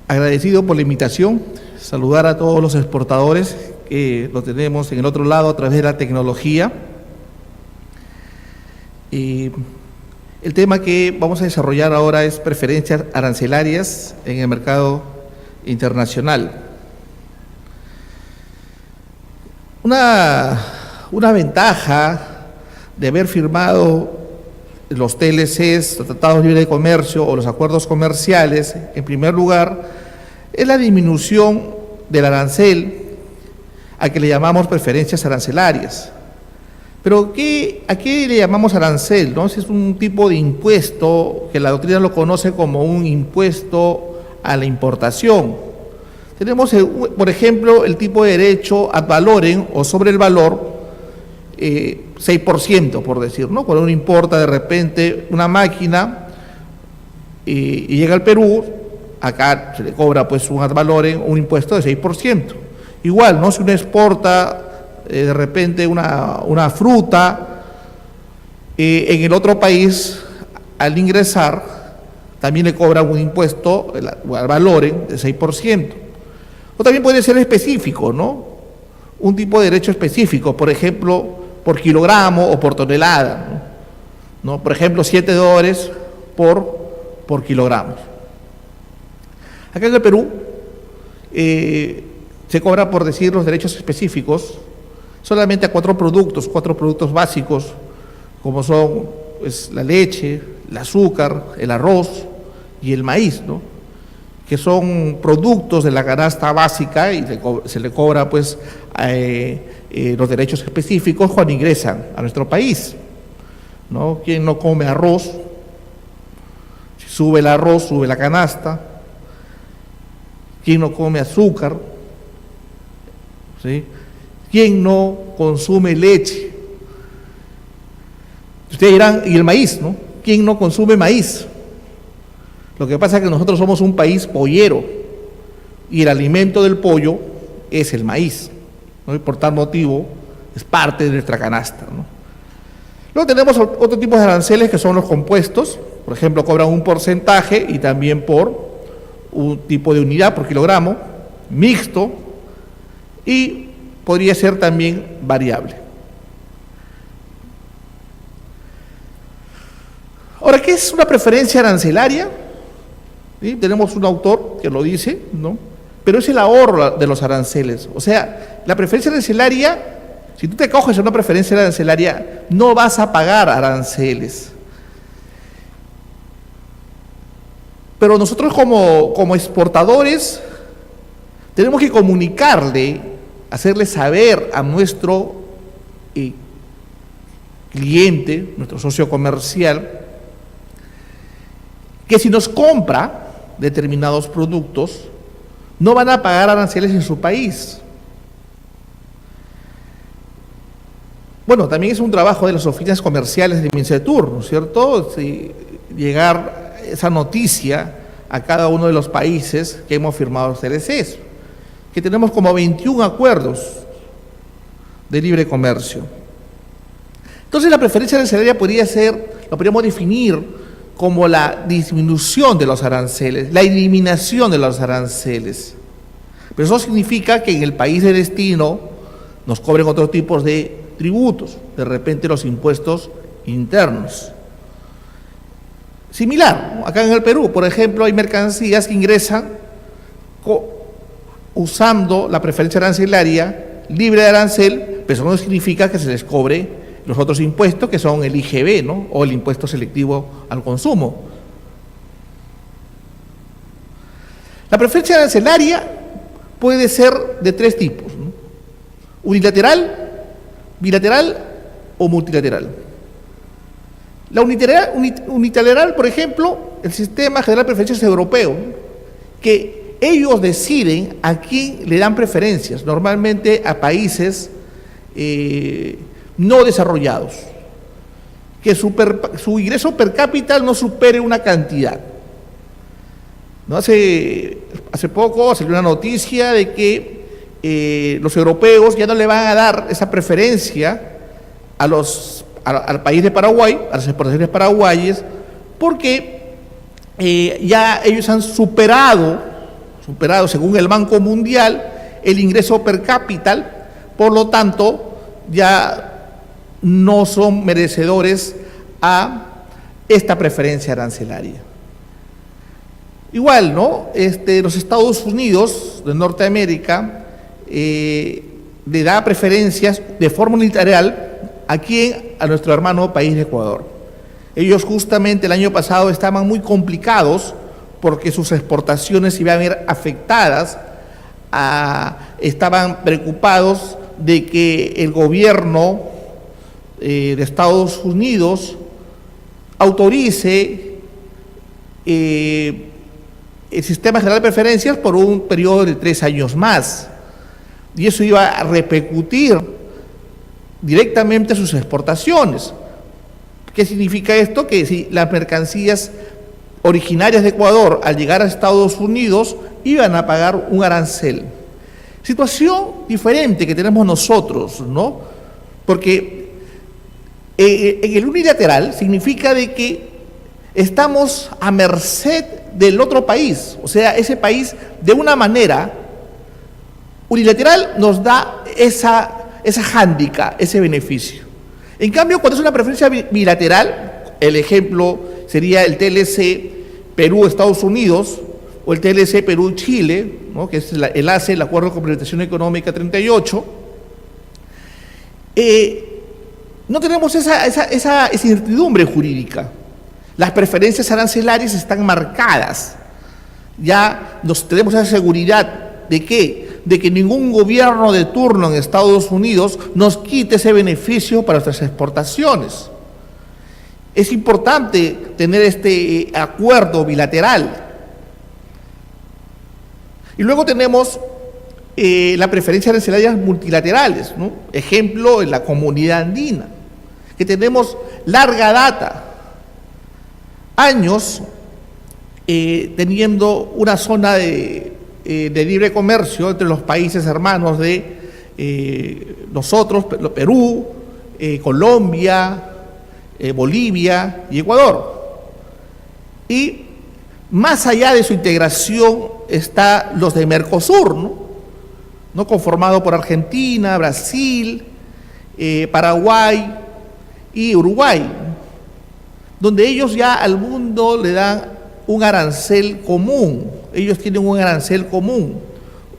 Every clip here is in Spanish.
Agradecido por la invitación, saludar a todos los exportadores que lo tenemos en el otro lado a través de la tecnología. El tema que vamos a desarrollar ahora es preferencias arancelarias en el mercado internacional. Una ventaja de haber firmado los TLCs, los Tratados Libres de Comercio o los acuerdos comerciales, en primer lugar, es la disminución del arancel, a que le llamamos preferencias arancelarias. Pero ¿a qué le llamamos arancel, no? Es un tipo de impuesto que la doctrina lo conoce como un impuesto a la importación. Tenemos, por ejemplo, el tipo de derecho ad valorem o sobre el valor, 6%, por decir, ¿no? Cuando uno importa de repente una máquina y llega al Perú, acá se le cobra pues un ad valorem, un impuesto de 6%. Igual, ¿no? Si uno exporta de repente una fruta en el otro país, al ingresar, también le cobran un impuesto al valorem de 6%. O también puede ser específico, ¿no? Un tipo de derecho específico, por ejemplo, por kilogramo o por tonelada, ¿no? Por ejemplo, $7 por kilogramos. Acá en el Perú se cobra, por decir, los derechos específicos solamente a cuatro productos básicos, como son pues, la leche, el azúcar, el arroz y el maíz, ¿no? Que son productos de la canasta básica y se le cobra pues los derechos específicos cuando ingresan a nuestro país, ¿no? Quien no come arroz, si sube el arroz, sube la canasta. Quien no come azúcar, ¿sí? Quien no consume leche. Ustedes dirán, y el maíz, ¿no? ¿Quién no consume maíz? Lo que pasa es que nosotros somos un país pollero y el alimento del pollo es el maíz, ¿no? Y por tal motivo es parte de nuestra canasta, ¿no? Luego tenemos otro tipo de aranceles que son los compuestos, por ejemplo, cobran un porcentaje y también por un tipo de unidad por kilogramo, mixto y podría ser también variable. Ahora, ¿qué es una preferencia arancelaria? ¿Sí? Tenemos un autor que lo dice, ¿no? Pero es el ahorro de los aranceles. O sea, la preferencia arancelaria, si tú te acoges a una preferencia arancelaria, no vas a pagar aranceles. Pero nosotros como exportadores tenemos que comunicarle, hacerle saber a nuestro cliente, nuestro socio comercial, que si nos compra determinados productos, no van a pagar aranceles en su país. Bueno, también es un trabajo de las oficinas comerciales de Mincetur, ¿no es cierto? Llegar esa noticia a cada uno de los países que hemos firmado los TLCs, que tenemos como 21 acuerdos de libre comercio. Entonces la preferencia arancelaria lo podríamos definir como la disminución de los aranceles, la eliminación de los aranceles. Pero eso significa que en el país de destino nos cobren otros tipos de tributos, de repente los impuestos internos. Similar, ¿no? Acá en el Perú, por ejemplo, hay mercancías que ingresan usando la preferencia arancelaria libre de arancel, pero eso no significa que se les cobre los otros impuestos que son el IGB, ¿no? O el impuesto selectivo al consumo. La preferencia arancelaria puede ser de tres tipos, ¿no? Unilateral, bilateral o multilateral. La unilateral, por ejemplo, el Sistema General de Preferencias Europeo, que ellos deciden a quién le dan preferencias, normalmente a países no desarrollados, que su ingreso per cápita no supere una cantidad. ¿No? Hace poco salió una noticia de que los europeos ya no le van a dar esa preferencia al país de Paraguay, a las exportaciones paraguayas, porque ya ellos han superado superado según el Banco Mundial el ingreso per cápita, por lo tanto ya no son merecedores a esta preferencia arancelaria. Igual, ¿no? Los Estados Unidos de Norteamérica le da preferencias de forma unilateral a nuestro hermano país de Ecuador. Ellos justamente el año pasado estaban muy complicados porque sus exportaciones iban a ver afectadas, estaban preocupados de que el gobierno de Estados Unidos autorice el sistema general de preferencias por un periodo de 3 años más, y eso iba a repercutir directamente a sus exportaciones. ¿Qué significa esto? Que si las mercancías originarias de Ecuador al llegar a Estados Unidos iban a pagar un arancel. Situación diferente que tenemos nosotros, ¿no? Porque en el unilateral significa de que estamos a merced del otro país, o sea, ese país de una manera unilateral nos da esa hándicap, ese beneficio. En cambio, cuando es una preferencia bilateral, el ejemplo sería el TLC Perú-Estados Unidos o el TLC Perú-Chile, ¿no? Que es el ACE, el Acuerdo de Complementación Económica 38, no tenemos esa incertidumbre jurídica. Las preferencias arancelarias están marcadas. Ya tenemos esa seguridad de que ningún gobierno de turno en Estados Unidos nos quite ese beneficio para nuestras exportaciones. Es importante tener este acuerdo bilateral. Y luego tenemos la preferencia arancelaria multilaterales, ¿no? Ejemplo, en la Comunidad Andina, que tenemos larga data, años teniendo una zona de libre comercio entre los países hermanos de nosotros, Perú, Colombia, Bolivia y Ecuador. Y más allá de su integración está los de Mercosur, ¿no? Conformado por Argentina, Brasil, Paraguay y Uruguay, donde ellos ya al mundo le dan un arancel común. Ellos tienen un arancel común,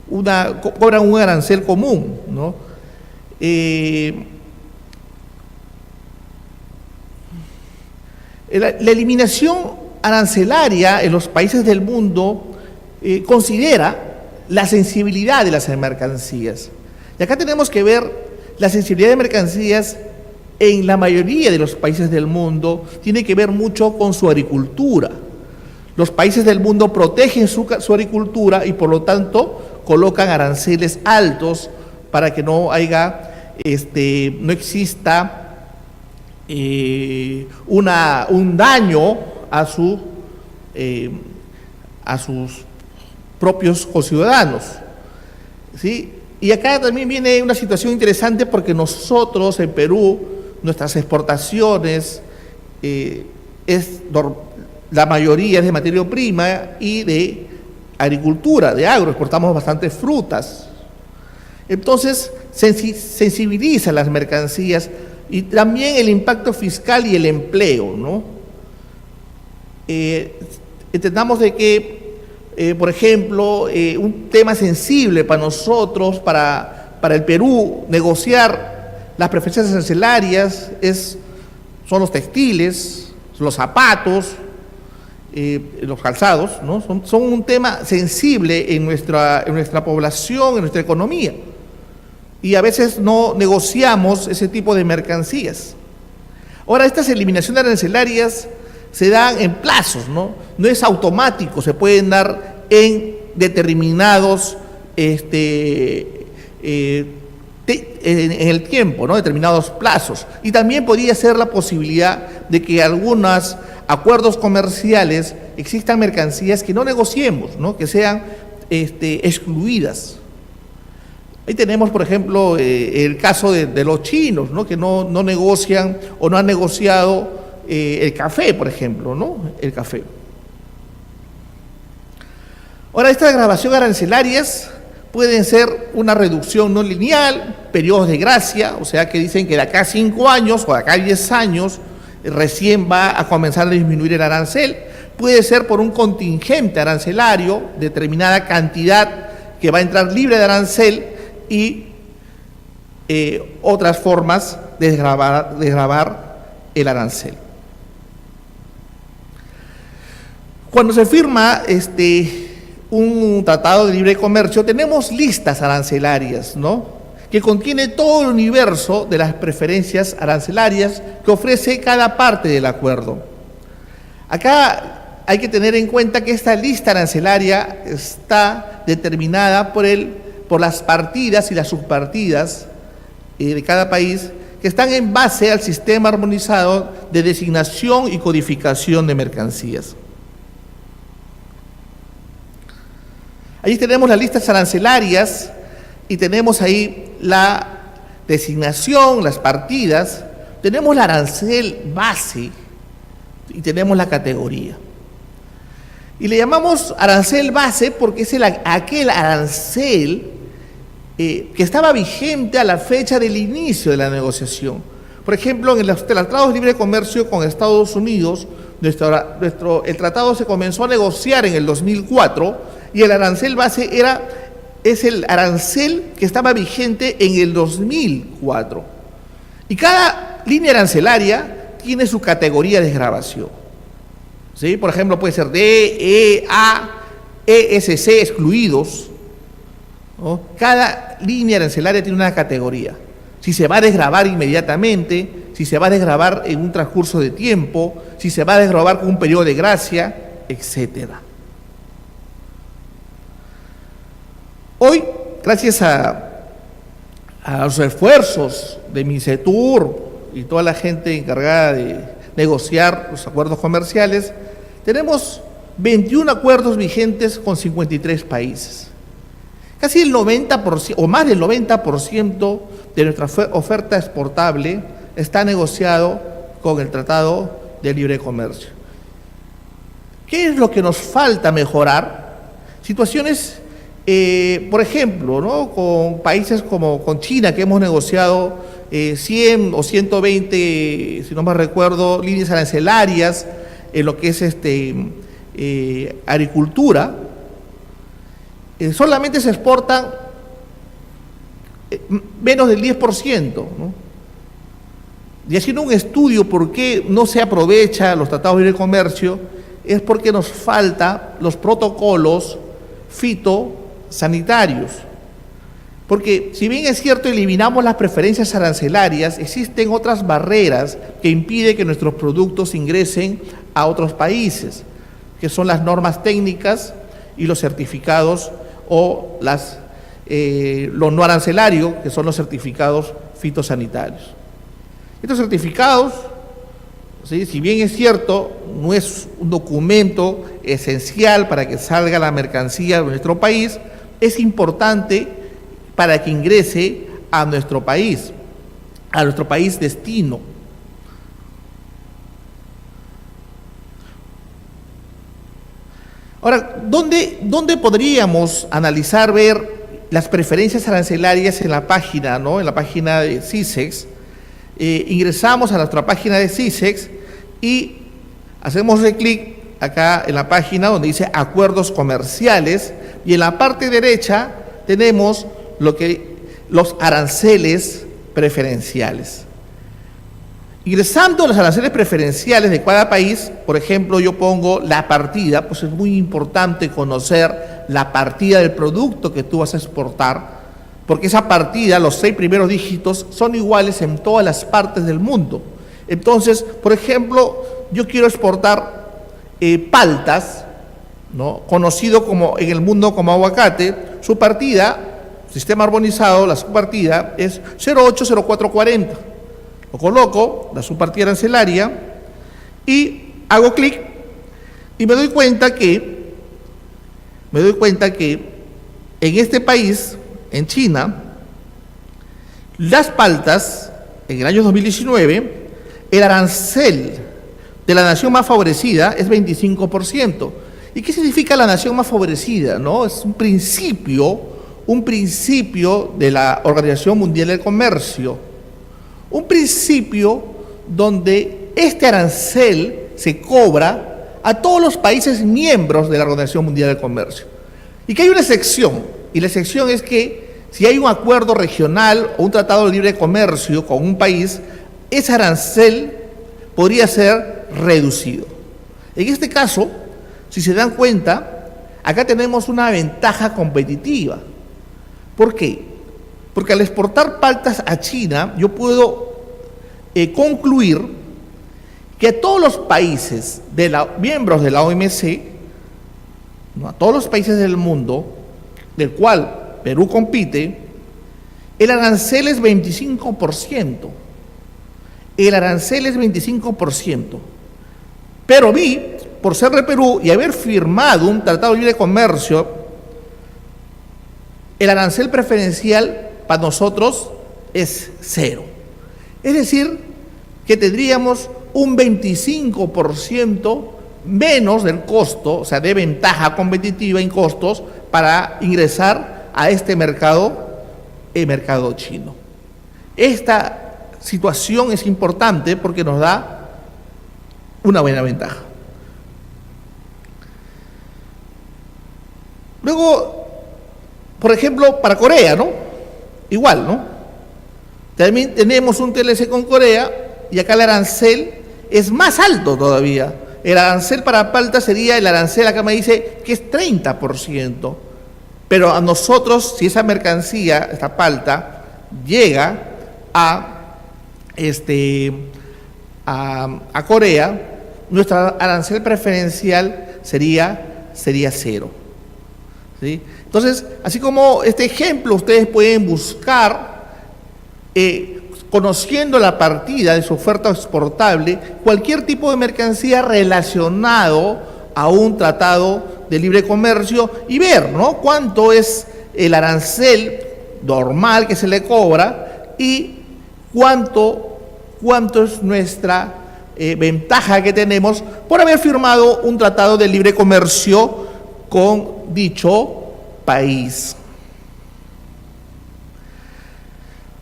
cobran un arancel común, ¿no? La eliminación arancelaria en los países del mundo considera la sensibilidad de las mercancías. Y acá tenemos que ver la sensibilidad de mercancías en la mayoría de los países del mundo, tiene que ver mucho con su agricultura. Los países del mundo protegen su agricultura y por lo tanto colocan aranceles altos para que no exista un daño a sus propios conciudadanos, ¿sí? Y acá también viene una situación interesante porque nosotros en Perú, nuestras exportaciones la mayoría es de materia prima y de agricultura, de agro, exportamos bastantes frutas. Entonces, sensibiliza las mercancías y también el impacto fiscal y el empleo, ¿no? Entendamos de que, por ejemplo, un tema sensible para nosotros, para el Perú, negociar las preferencias arancelarias son los textiles, los zapatos, los calzados, ¿no? Son un tema sensible en nuestra población, en nuestra economía. Y a veces no negociamos ese tipo de mercancías. Ahora, estas eliminaciones arancelarias se dan en plazos, ¿no? No es automático, se pueden dar en determinados en el tiempo, ¿no? Determinados plazos. Y también podría ser la posibilidad de que algunos acuerdos comerciales existan mercancías que no negociemos, ¿no? Que sean excluidas. Ahí tenemos, por ejemplo, el caso de los chinos, ¿no? Que no negocian o no han negociado el café, por ejemplo, ¿no? El café. Ahora, estas grabaciones arancelarias pueden ser una reducción no lineal, periodos de gracia, o sea que dicen que de acá a 5 años o de acá a 10 años recién va a comenzar a disminuir el arancel. Puede ser por un contingente arancelario, determinada cantidad que va a entrar libre de arancel y otras formas de desgravar el arancel. Cuando se firma un tratado de libre comercio, tenemos listas arancelarias, ¿no?, que contiene todo el universo de las preferencias arancelarias que ofrece cada parte del acuerdo. Acá hay que tener en cuenta que esta lista arancelaria está determinada por las partidas y las subpartidas de cada país, que están en base al sistema armonizado de designación y codificación de mercancías. Ahí tenemos las listas arancelarias y tenemos ahí la designación, las partidas, tenemos el arancel base y tenemos la categoría. Y le llamamos arancel base porque es aquel arancel que estaba vigente a la fecha del inicio de la negociación. Por ejemplo, en los tratados de libre comercio con Estados Unidos, el tratado se comenzó a negociar en el 2004 y el arancel base es el arancel que estaba vigente en el 2004. Y cada línea arancelaria tiene su categoría de desgravación. ¿Sí? Por ejemplo, puede ser D, E, A, ESC excluidos, ¿no? Cada línea arancelaria tiene una categoría. Si se va a desgravar inmediatamente, si se va a desgravar en un transcurso de tiempo, si se va a desgravar con un periodo de gracia, etcétera. Hoy, gracias a los esfuerzos de MINCETUR y toda la gente encargada de negociar los acuerdos comerciales, tenemos 21 acuerdos vigentes con 53 países. Casi el 90% o más del 90% de nuestra oferta exportable está negociado con el Tratado de Libre Comercio. ¿Qué es lo que nos falta mejorar? Situaciones, por ejemplo, ¿no?, con países como con China, que hemos negociado 100 o 120, si no me recuerdo, líneas arancelarias en lo que es agricultura. Solamente se exportan menos del 10%, ¿no? Y haciendo un estudio por qué no se aprovecha los tratados de libre comercio, es porque nos falta los protocolos fitosanitarios. Porque si bien es cierto eliminamos las preferencias arancelarias, existen otras barreras que impiden que nuestros productos ingresen a otros países, que son las normas técnicas y los certificados o lo no arancelario, que son los certificados fitosanitarios. Estos certificados, ¿sí?, si bien es cierto, no es un documento esencial para que salga la mercancía de nuestro país, es importante para que ingrese a nuestro país destino. Ahora, ¿dónde podríamos analizar, ver las preferencias arancelarias en la página, ¿no?, en la página de CISEX? Ingresamos a nuestra página de CISEX y hacemos clic acá en la página donde dice acuerdos comerciales, y en la parte derecha tenemos los aranceles preferenciales. Ingresando a los aranceles preferenciales de cada país, por ejemplo, yo pongo la partida, pues es muy importante conocer la partida del producto que tú vas a exportar, porque esa partida, los 6 primeros dígitos, son iguales en todas las partes del mundo. Entonces, por ejemplo, yo quiero exportar paltas, ¿no?, conocido como en el mundo como aguacate. Su partida, sistema armonizado, la subpartida es 080440. Lo coloco, la subpartida arancelaria, y hago clic y me doy cuenta que en este país, en China, las paltas, en el año 2019, el arancel de la nación más favorecida es 25%. ¿Y qué significa la nación más favorecida? ¿No? Es un principio de la Organización Mundial del Comercio, un principio donde este arancel se cobra a todos los países miembros de la Organización Mundial del Comercio. Y que hay una excepción, y la excepción es que si hay un acuerdo regional o un tratado de libre comercio con un país, ese arancel podría ser reducido. En este caso, si se dan cuenta, acá tenemos una ventaja competitiva. ¿Por qué? Porque al exportar paltas a China, yo puedo concluir que a todos los países miembros de la OMC, ¿no?, a todos los países del mundo, del cual Perú compite, el arancel es 25%. El arancel es 25%. Pero a mí, por ser de Perú y haber firmado un tratado de libre comercio, el arancel preferencial para nosotros es 0. Es decir, que tendríamos un 25% menos del costo, o sea, de ventaja competitiva en costos para ingresar a este mercado, el mercado chino. Esta situación es importante porque nos da una buena ventaja. Luego, por ejemplo, para Corea, ¿no? Igual, ¿no? También tenemos un TLC con Corea y acá el arancel es más alto todavía. El arancel para palta sería, el arancel acá me dice que es 30%. Pero a nosotros, si esa mercancía, esta palta, llega a Corea, nuestro arancel preferencial sería 0. ¿Sí? Entonces, así como este ejemplo, ustedes pueden buscar, conociendo la partida de su oferta exportable, cualquier tipo de mercancía relacionado a un tratado de libre comercio y ver, ¿no?, cuánto es el arancel normal que se le cobra y cuánto es nuestra ventaja que tenemos por haber firmado un tratado de libre comercio con dicho país.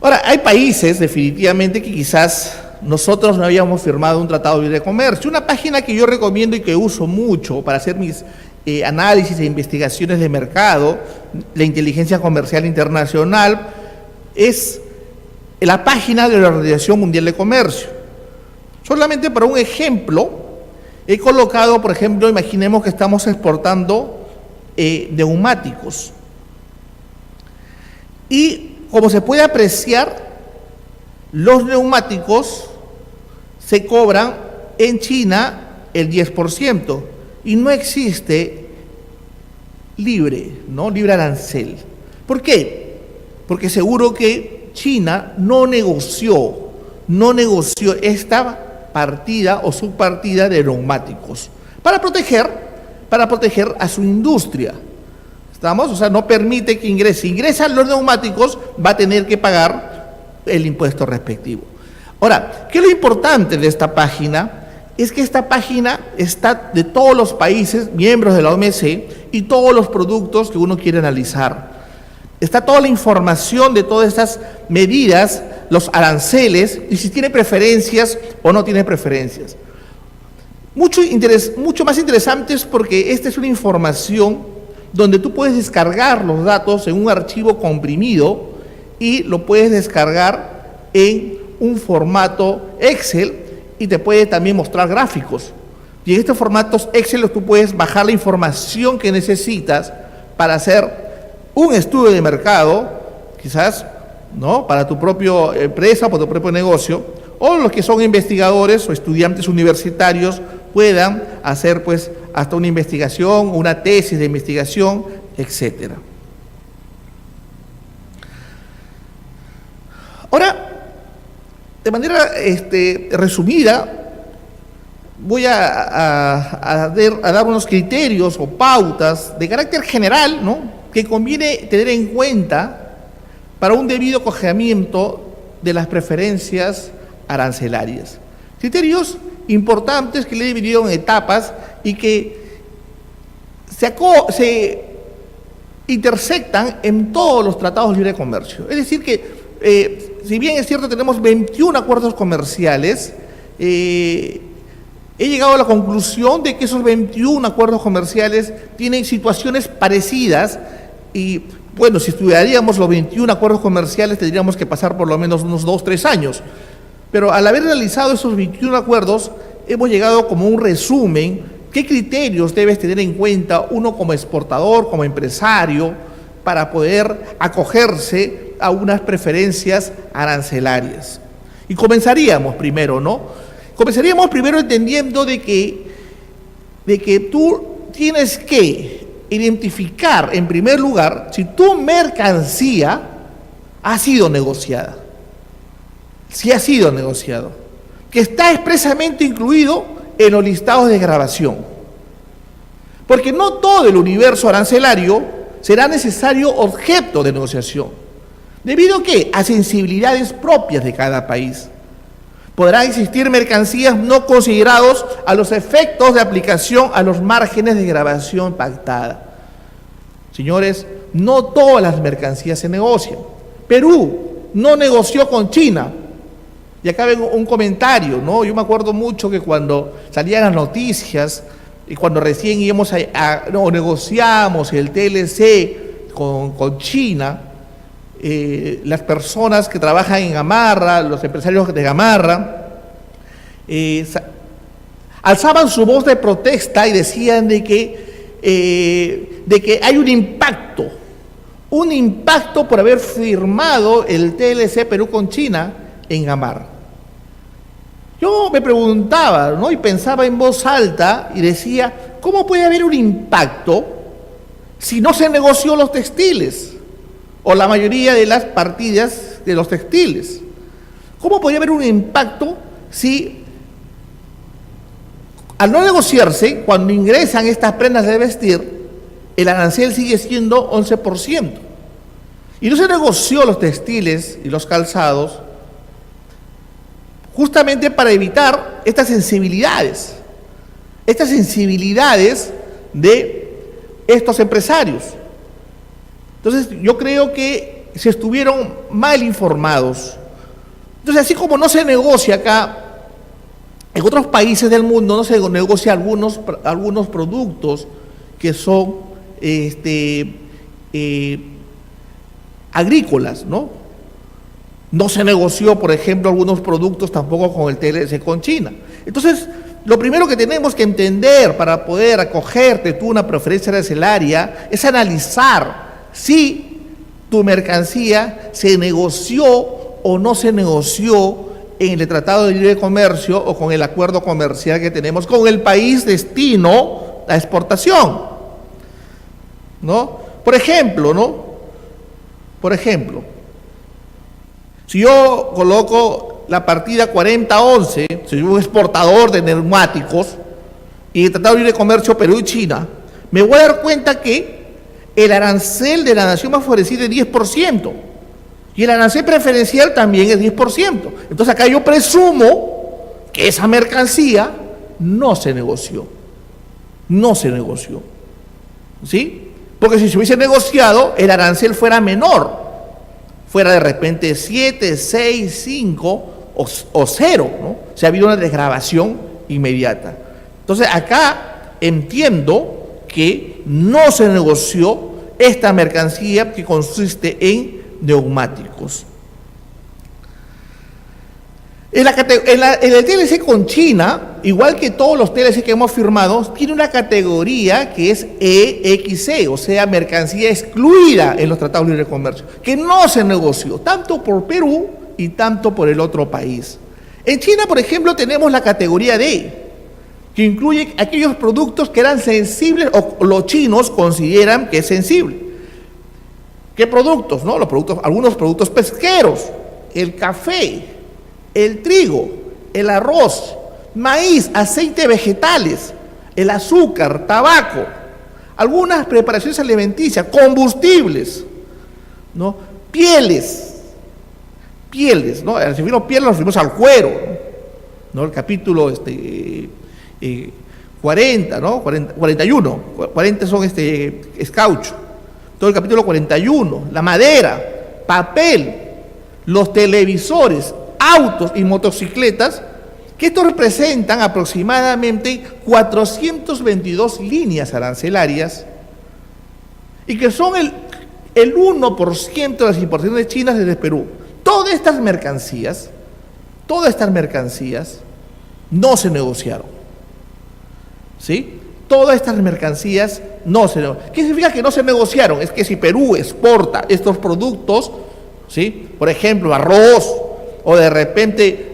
Ahora, hay países definitivamente que quizás nosotros no habíamos firmado un tratado de libre comercio. Una página que yo recomiendo y que uso mucho para hacer mis análisis e investigaciones de mercado, la inteligencia comercial internacional, es la página de la Organización Mundial de Comercio. Solamente para un ejemplo, he colocado, por ejemplo, imaginemos que estamos exportando neumáticos. Y como se puede apreciar, los neumáticos se cobran en China el 10% y no existe libre arancel. ¿Por qué? Porque seguro que China no negoció esta partida o subpartida de neumáticos para proteger a su industria. ¿Estamos? O sea, no permite que ingrese. Si ingresan los neumáticos, va a tener que pagar el impuesto respectivo. Ahora, ¿qué es lo importante de esta página? Es que esta página está de todos los países miembros de la OMC y todos los productos que uno quiere analizar. Está toda la información de todas estas medidas, los aranceles, y si tiene preferencias o no tiene preferencias. Mucho más interesante es porque esta es una información donde tú puedes descargar los datos en un archivo comprimido y lo puedes descargar en un formato Excel y te puede también mostrar gráficos. Y en estos formatos Excel tú puedes bajar la información que necesitas para hacer un estudio de mercado, quizás, ¿no?, para tu propia empresa, para tu propio negocio, o los que son investigadores o estudiantes universitarios puedan hacer pues hasta una investigación, una tesis de investigación, etcétera. Ahora, de manera resumida, voy a dar unos criterios o pautas de carácter general, ¿no?, que conviene tener en cuenta para un debido acogimiento de las preferencias arancelarias. Criterios importantes que le he dividido en etapas y que se intersectan en todos los tratados de libre comercio. Es decir que, si bien es cierto, tenemos 21 acuerdos comerciales, he llegado a la conclusión de que esos 21 acuerdos comerciales tienen situaciones parecidas y, bueno, si estudiaríamos los 21 acuerdos comerciales tendríamos que pasar por lo menos unos 2-3 años. Pero al haber realizado esos 21 acuerdos, hemos llegado como un resumen. ¿Qué criterios debes tener en cuenta uno como exportador, como empresario, para poder acogerse a unas preferencias arancelarias? Y comenzaríamos primero, ¿no? Comenzaríamos primero entendiendo de que tú tienes que identificar, en primer lugar, si tu mercancía ha sido negociada. Si ha sido negociado. Que está expresamente incluido en los listados de grabación. Porque no todo el universo arancelario será necesario objeto de negociación. ¿Debido a qué? A sensibilidades propias de cada país. Podrán existir mercancías no considerados a los efectos de aplicación a los márgenes de grabación pactada. Señores, no todas las mercancías se negocian. Perú no negoció con China. Y acá vengo un comentario, ¿no? Yo me acuerdo mucho que cuando salían las noticias y cuando recién íbamos negociamos el TLC con China, las personas que trabajan en Gamarra, los empresarios de Gamarra, alzaban su voz de protesta y decían de que hay un impacto por haber firmado el TLC Perú con China en Gamarra. Yo me preguntaba, ¿no? Y pensaba en voz alta y decía, ¿cómo puede haber un impacto si no se negoció los textiles o la mayoría de las partidas de los textiles? ¿Cómo podría haber un impacto si al no negociarse, cuando ingresan estas prendas de vestir, el arancel sigue siendo 11%? Y no se negoció los textiles y los calzados justamente para evitar estas sensibilidades de estos empresarios. Entonces, yo creo que se estuvieron mal informados. Entonces, así como no se negocia acá, en otros países del mundo no se negocia algunos productos que son agrícolas, ¿no? No se negoció, por ejemplo, algunos productos tampoco con el TLC con China. Entonces, lo primero que tenemos que entender para poder acogerte tú una preferencia arancelaria es analizar si tu mercancía se negoció o no se negoció en el Tratado de Libre Comercio o con el acuerdo comercial que tenemos con el país destino a exportación, ¿no? Por ejemplo, si yo coloco la partida 4011, soy un exportador de neumáticos, y el Tratado de Libre Comercio Perú y China, me voy a dar cuenta que el arancel de la nación más favorecida es 10%, y el arancel preferencial también es 10%. Entonces acá yo presumo que esa mercancía no se negoció. ¿Sí? Porque si se hubiese negociado, el arancel fuera menor. Fuera de repente 7, 6, 5 o 0, ¿no? O sea, ha habido una desgravación inmediata. Entonces, acá entiendo que no se negoció esta mercancía que consiste en neumáticos. En el TLC con China, igual que todos los TLC que hemos firmado, tiene una categoría que es EXC, o sea, mercancía excluida en los tratados de libre comercio, que no se negoció, tanto por Perú y tanto por el otro país. En China, por ejemplo, tenemos la categoría D, que incluye aquellos productos que eran sensibles o los chinos consideran que es sensible. ¿Qué productos? ¿No? Algunos productos pesqueros, el café, el trigo, el arroz, maíz, aceite vegetales, el azúcar, tabaco, algunas preparaciones alimenticias, combustibles, ¿no? Pieles, ¿no? Al referirnos pieles nos referimos al cuero, ¿no? El capítulo 40, ¿no? 41, 40 son es caucho. Todo el capítulo 41, la madera, papel, los televisores, autos y motocicletas, que estos representan aproximadamente 422 líneas arancelarias y que son el 1% de las importaciones chinas desde Perú. Todas estas mercancías no se negociaron. ¿Sí? Todas estas mercancías no se negociaron. ¿Qué significa que no se negociaron? Es que si Perú exporta estos productos, ¿sí? Por ejemplo, arroz, o de repente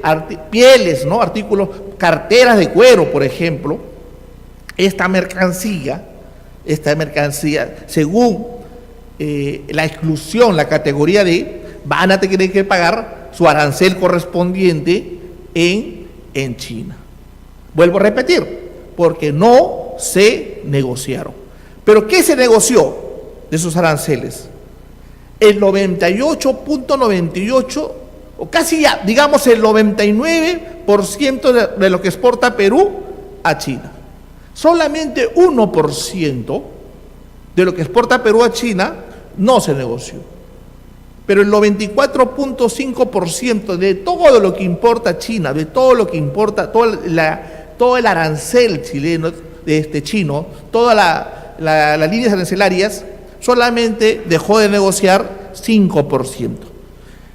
pieles, ¿no? Artículos, carteras de cuero, por ejemplo, esta mercancía, según la exclusión, la categoría D, van a tener que pagar su arancel correspondiente en China. Vuelvo a repetir, porque no se negociaron. ¿Pero qué se negoció de esos aranceles? El 98.98%, o casi ya, digamos el 99% de lo que exporta Perú a China. Solamente 1% de lo que exporta Perú a China no se negoció. Pero el 94.5% de todo lo que importa China, de todo lo que importa, todo el arancel chileno, chino, todas las líneas arancelarias, solamente dejó de negociar 5%.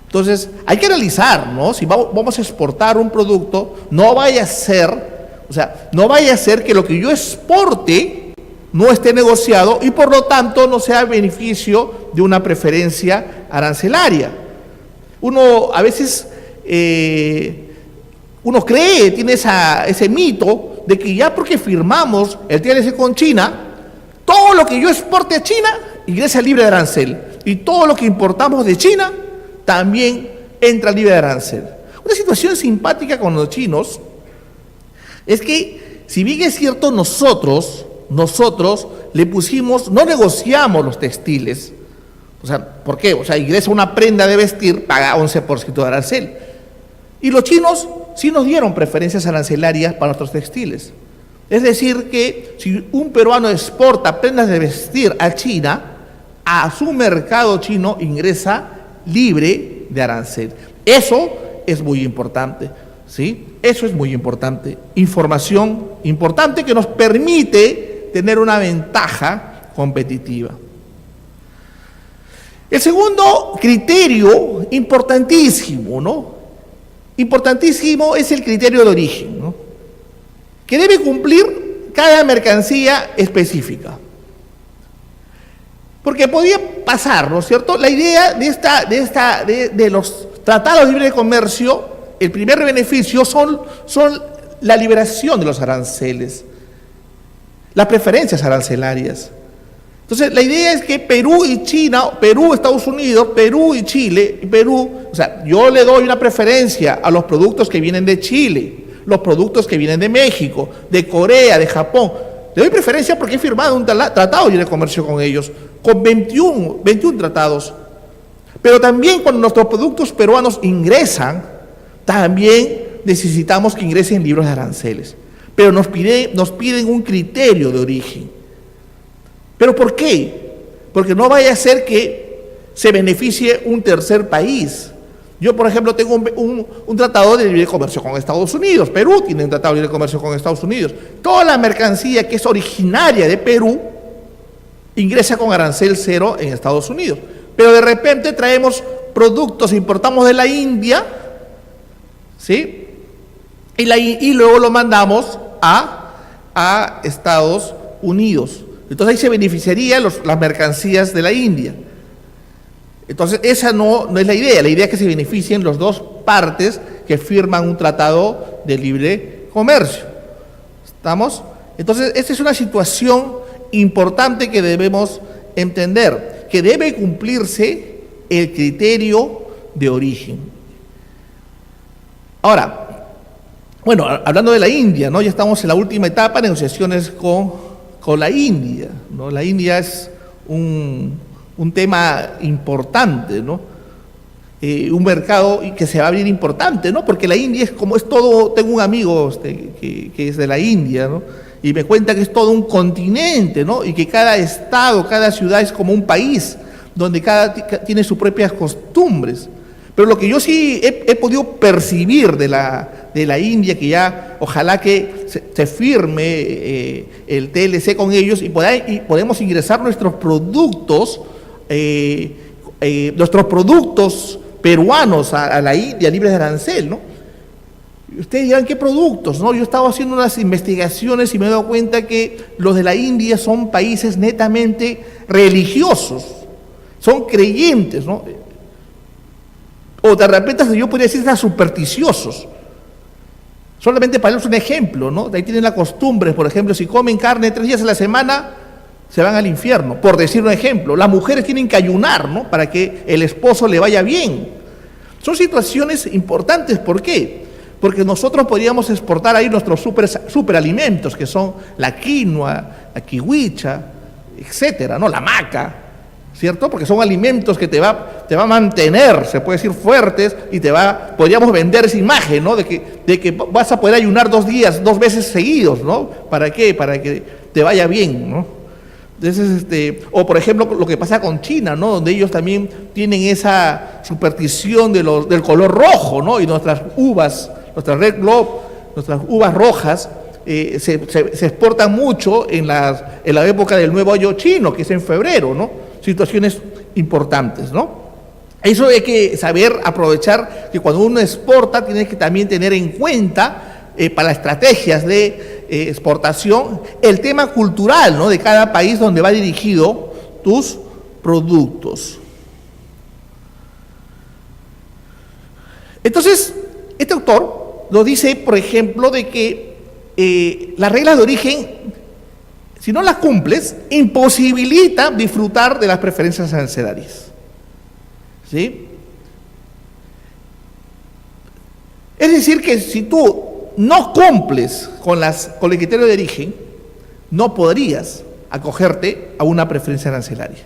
Entonces, hay que analizar, ¿no? Si vamos a exportar un producto, no vaya a ser que lo que yo exporte no esté negociado y por lo tanto no sea beneficio de una preferencia arancelaria. Uno a veces cree, tiene ese mito de que ya porque firmamos el TLC con China, todo lo que yo exporte a China ingresa libre de arancel y todo lo que importamos de China también entra libre de arancel. Una situación simpática con los chinos es que, si bien es cierto, nosotros le pusimos, no negociamos los textiles. O sea, ¿por qué? O sea, ingresa una prenda de vestir, paga 11% de arancel. Y los chinos sí nos dieron preferencias arancelarias para nuestros textiles. Es decir, que si un peruano exporta prendas de vestir a China, a su mercado chino ingresa libre de arancel. Eso es muy importante, ¿sí? Eso es muy importante. Información importante que nos permite tener una ventaja competitiva. El segundo criterio importantísimo, ¿no? Importantísimo es el criterio de origen, ¿no? Que debe cumplir cada mercancía específica. Porque podía pasar, ¿no es cierto? La idea de los tratados de libre comercio, el primer beneficio son la liberación de los aranceles, las preferencias arancelarias. Entonces, la idea es que Perú y China, Perú, Estados Unidos, Perú y Chile, o sea, yo le doy una preferencia a los productos que vienen de Chile, los productos que vienen de México, de Corea, de Japón. Le doy preferencia porque he firmado un tratado de libre comercio con ellos, con 21 tratados. Pero también cuando nuestros productos peruanos ingresan, también necesitamos que ingresen libres de aranceles. Pero nos piden un criterio de origen. ¿Pero por qué? Porque no vaya a ser que se beneficie un tercer país. Yo, por ejemplo, tengo un tratado de libre comercio con Estados Unidos. Perú tiene un tratado de libre comercio con Estados Unidos. Toda la mercancía que es originaria de Perú ingresa con arancel cero en Estados Unidos. Pero de repente traemos productos, importamos de la India, ¿sí? Y luego lo mandamos a Estados Unidos. Entonces ahí se beneficiarían las mercancías de la India. Entonces esa no es la idea. La idea es que se beneficien las dos partes que firman un tratado de libre comercio. ¿Estamos? Entonces esta es una situación importante que debemos entender, que debe cumplirse el criterio de origen. Ahora, bueno, hablando de la India, ¿no? Ya estamos en la última etapa, negociaciones con la India, ¿no? La India es un tema importante, ¿no? Un mercado que se va a abrir importante, ¿no? Porque la India es todo, tengo un amigo que es de la India, ¿no? Y me cuenta que es todo un continente, ¿no? Y que cada estado, cada ciudad es como un país, donde tiene sus propias costumbres. Pero lo que yo sí he podido percibir de la India, que ya ojalá que se firme el TLC con ellos y podemos ingresar nuestros productos peruanos a la India libres de arancel, ¿no? Ustedes dirán, ¿qué productos? ¿No? Yo he estado haciendo unas investigaciones y me he dado cuenta que los de la India son países netamente religiosos, son creyentes, ¿no? O de repente yo podría decir supersticiosos. Solamente para darles un ejemplo, ¿no? De ahí tienen la costumbre, por ejemplo, si comen carne 3 días a la semana, se van al infierno, por decir un ejemplo. Las mujeres tienen que ayunar, ¿no? Para que el esposo le vaya bien. Son situaciones importantes, ¿por qué? Porque nosotros podríamos exportar ahí nuestros superalimentos, que son la quinoa, la kiwicha, etcétera, ¿no? La maca, ¿cierto? Porque son alimentos que te va a mantener, se puede decir, fuertes, y podríamos vender esa imagen, ¿no? De que vas a poder ayunar 2 días, 2 veces seguidos, ¿no? ¿Para qué? Para que te vaya bien, ¿no? Entonces, o por ejemplo, lo que pasa con China, ¿no? Donde ellos también tienen esa superstición del color rojo, ¿no? Y nuestras uvas, nuestras Red Globe, nuestras uvas rojas, se exportan mucho en la época del Nuevo Año Chino, que es en febrero, ¿no? Situaciones importantes, ¿no? Eso hay que saber aprovechar, que cuando uno exporta tiene que también tener en cuenta para estrategias de exportación el tema cultural, ¿no? De cada país donde va dirigido tus productos. Entonces, este autor nos dice, por ejemplo, de que las reglas de origen, si no las cumples, imposibilita disfrutar de las preferencias arancelarias. ¿Sí? Es decir, que si tú no cumples con el criterio de origen, no podrías acogerte a una preferencia arancelaria.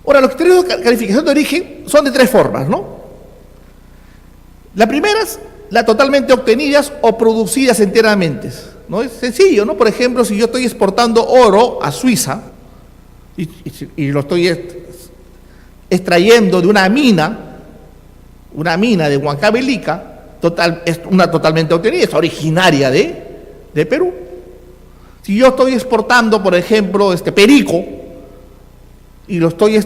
Ahora, los criterios de calificación de origen son de 3 formas, ¿no? La primera es las totalmente obtenidas o producidas enteramente, ¿no? Es sencillo, ¿no? Por ejemplo, si yo estoy exportando oro a Suiza y lo estoy extrayendo de una mina de Huancavelica, es una totalmente obtenida, es originaria de Perú. Si yo estoy exportando, por ejemplo, perico, y lo estoy,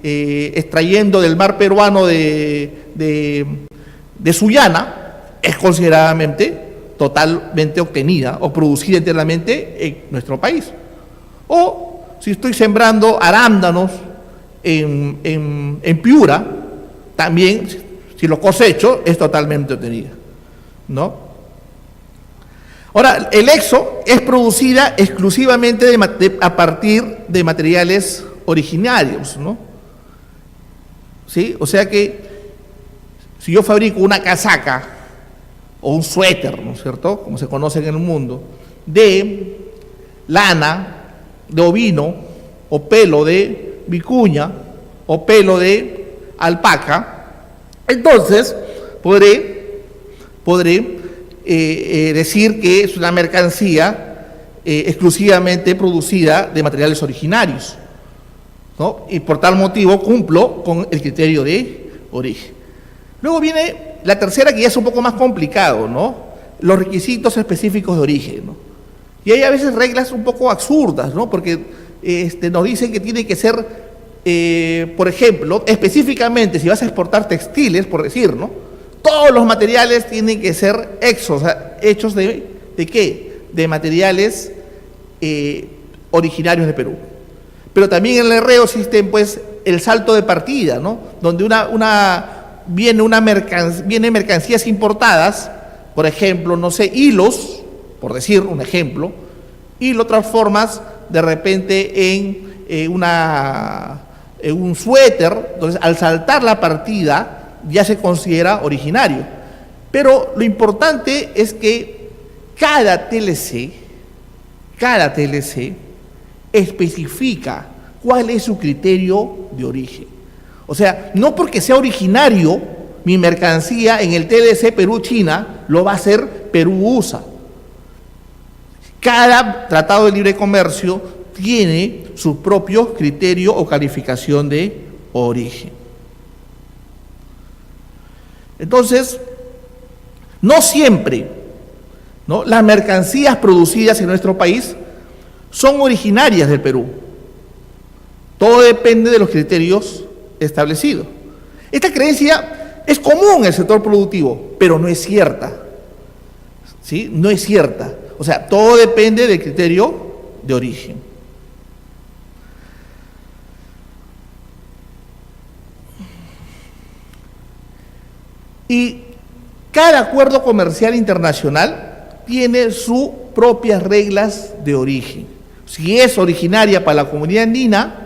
extrayendo del mar peruano de Sullana, es consideradamente totalmente obtenida o producida enteramente en nuestro país. O si estoy sembrando arándanos en Piura, también, si lo cosecho, es totalmente obtenida, ¿no? Ahora, el exo es producida exclusivamente a partir de materiales originarios, ¿no? ¿Sí? O sea que si yo fabrico una casaca o un suéter, ¿no es cierto?, como se conoce en el mundo, de lana, de ovino, o pelo de vicuña, o pelo de alpaca, entonces podré decir que es una mercancía exclusivamente producida de materiales originarios, ¿no? Y por tal motivo cumplo con el criterio de origen. Luego viene la tercera, que ya es un poco más complicado, ¿no? Los requisitos específicos de origen, ¿no? Y hay a veces reglas un poco absurdas, ¿no? Porque nos dicen que tiene que ser, por ejemplo, específicamente si vas a exportar textiles, por decir, ¿no?, todos los materiales tienen que ser hechos de ¿qué? De materiales originarios de Perú. Pero también en el REO existen, pues, el salto de partida, ¿no? Donde vienen mercancías importadas, por ejemplo, no sé, hilos, por decir un ejemplo, y lo transformas de repente en un suéter. Entonces, al saltar la partida, ya se considera originario. Pero lo importante es que cada TLC especifica cuál es su criterio de origen. O sea, no porque sea originario mi mercancía en el TLC Perú-China lo va a hacer Perú-USA. Cada tratado de libre comercio tiene su propio criterio o calificación de origen. Entonces, no siempre, ¿no?, las mercancías producidas en nuestro país son originarias del Perú. Todo depende de los criterios establecidos. Esta creencia es común en el sector productivo, pero no es cierta. ¿Sí? No es cierta. O sea, todo depende del criterio de origen. Y cada acuerdo comercial internacional tiene sus propias reglas de origen. Si es originaria para la comunidad andina,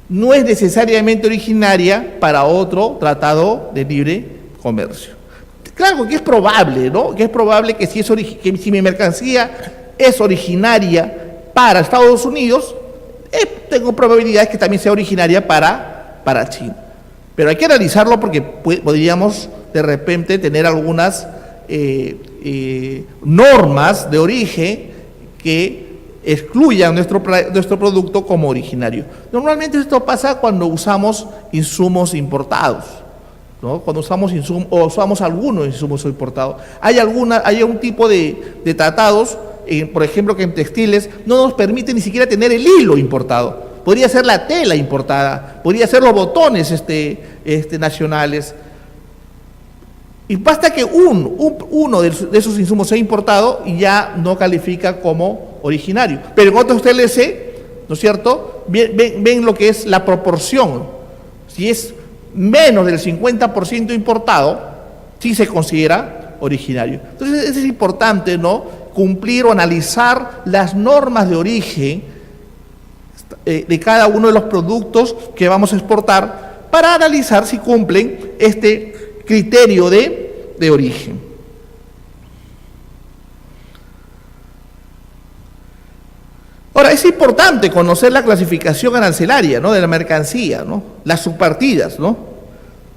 no es necesariamente originaria para otro tratado de libre comercio. Claro que es probable, ¿no? Que es probable que si mi mercancía es originaria para Estados Unidos, tengo probabilidades que también sea originaria para China. Pero hay que analizarlo porque podríamos de repente tener algunas normas de origen que excluyan nuestro producto como originario. Normalmente esto pasa cuando usamos insumos importados, ¿no? Cuando usamos insumos o usamos algunos insumos importados. Hay un tipo de tratados, por ejemplo, que en textiles no nos permite ni siquiera tener el hilo importado. Podría ser la tela importada, podría ser los botones nacionales. Y basta que uno de esos insumos sea importado y ya no califica como originario. Pero en otros TLC, ¿no es cierto?, ven lo que es la proporción. Si es menos del 50% importado, sí se considera originario. Entonces es importante, ¿no?, cumplir o analizar las normas de origen de cada uno de los productos que vamos a exportar para analizar si cumplen este criterio de origen. Ahora, es importante conocer la clasificación arancelaria, ¿no?, de la mercancía, ¿no?, las subpartidas, ¿no?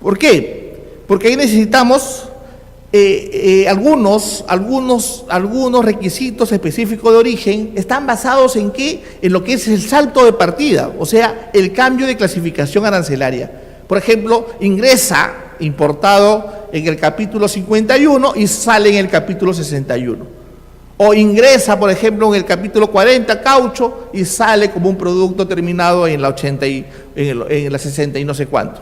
¿Por qué? Porque ahí necesitamos algunos requisitos específicos de origen. Están basados en qué, en lo que es el salto de partida, o sea, el cambio de clasificación arancelaria. Por ejemplo, ingresa importado en el capítulo 51 y sale en el capítulo 61. O ingresa, por ejemplo, en el capítulo 40 caucho y sale como un producto terminado en la 80 en la 60 y no sé cuánto,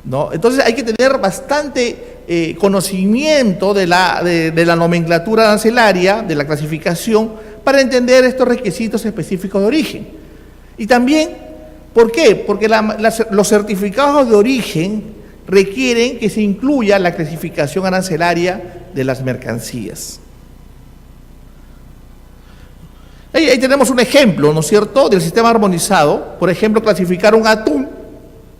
¿no? Entonces hay que tener bastante conocimiento de la nomenclatura arancelaria, de la clasificación, para entender estos requisitos específicos de origen. Y también, ¿por qué? Porque los certificados de origen requieren que se incluya la clasificación arancelaria de las mercancías. Ahí tenemos un ejemplo, ¿no es cierto?, del sistema armonizado. Por ejemplo, clasificar un atún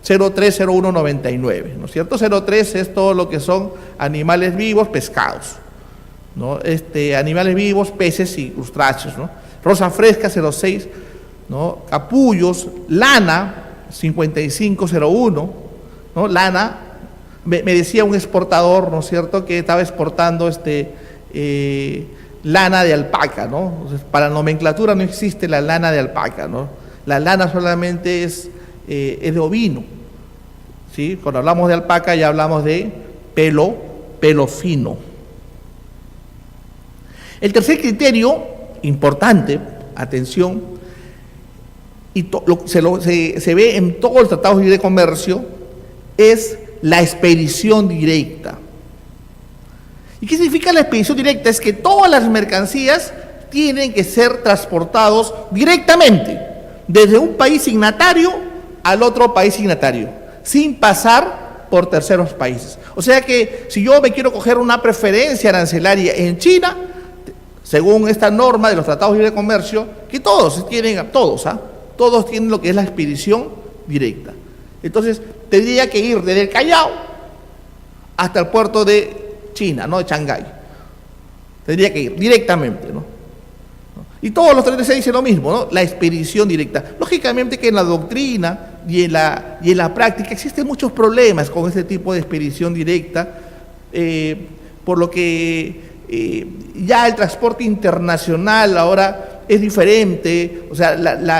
030199, ¿no es cierto? 03 es todo lo que son animales vivos, pescados, ¿no? Animales vivos, peces y crustáceos, ¿no? Rosa fresca 06, ¿no? Capullos, lana 5501, ¿no? Lana, me decía un exportador, ¿no es cierto?, que estaba exportando lana de alpaca, ¿no? Entonces, para la nomenclatura no existe la lana de alpaca, ¿no? La lana solamente es de ovino, ¿sí? Cuando hablamos de alpaca ya hablamos de pelo fino. El tercer criterio importante, atención, y se ve en todos los tratados de libre comercio, es la expedición directa. ¿Y qué significa la expedición directa? Es que todas las mercancías tienen que ser transportados directamente desde un país signatario al otro país signatario, sin pasar por terceros países. O sea que si yo me quiero coger una preferencia arancelaria en China, según esta norma de los tratados de libre comercio, que todos tienen lo que es la expedición directa. Entonces tendría que ir desde el Callao hasta el puerto de China, ¿no?, de Shanghái. Tendría que ir directamente, ¿no? Y todos los 36 dicen lo mismo, ¿no?, la expedición directa. Lógicamente que en la doctrina y en la práctica existen muchos problemas con este tipo de expedición directa, por lo que ya el transporte internacional ahora es diferente. O sea,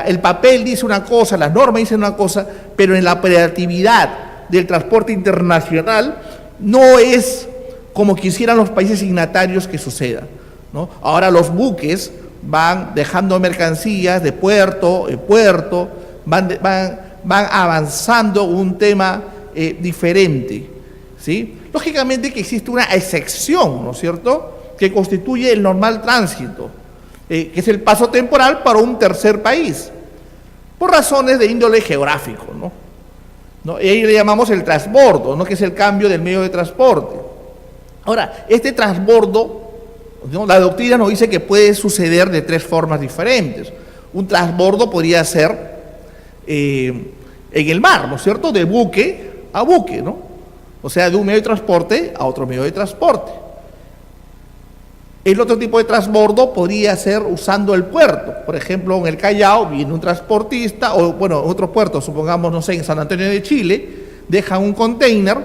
el papel dice una cosa, las normas dicen una cosa, pero en la operatividad del transporte internacional no es como quisieran los países signatarios que suceda, ¿no? Ahora los buques van dejando mercancías de puerto en puerto, van avanzando un tema diferente, ¿sí? Lógicamente que existe una excepción, ¿no es cierto?, que constituye el normal tránsito, que es el paso temporal para un tercer país, por razones de índole geográfico, ¿no? Y ahí le llamamos el transbordo, ¿no?, que es el cambio del medio de transporte. Ahora, este transbordo, ¿no?, la doctrina nos dice que puede suceder de tres formas diferentes. Un transbordo podría ser en el mar, ¿no es cierto?, de buque a buque, ¿no? O sea, de un medio de transporte a otro medio de transporte. El otro tipo de transbordo podría ser usando el puerto. Por ejemplo, en el Callao viene un transportista, o bueno, en otro puerto, supongamos, no sé, en San Antonio de Chile, dejan un container,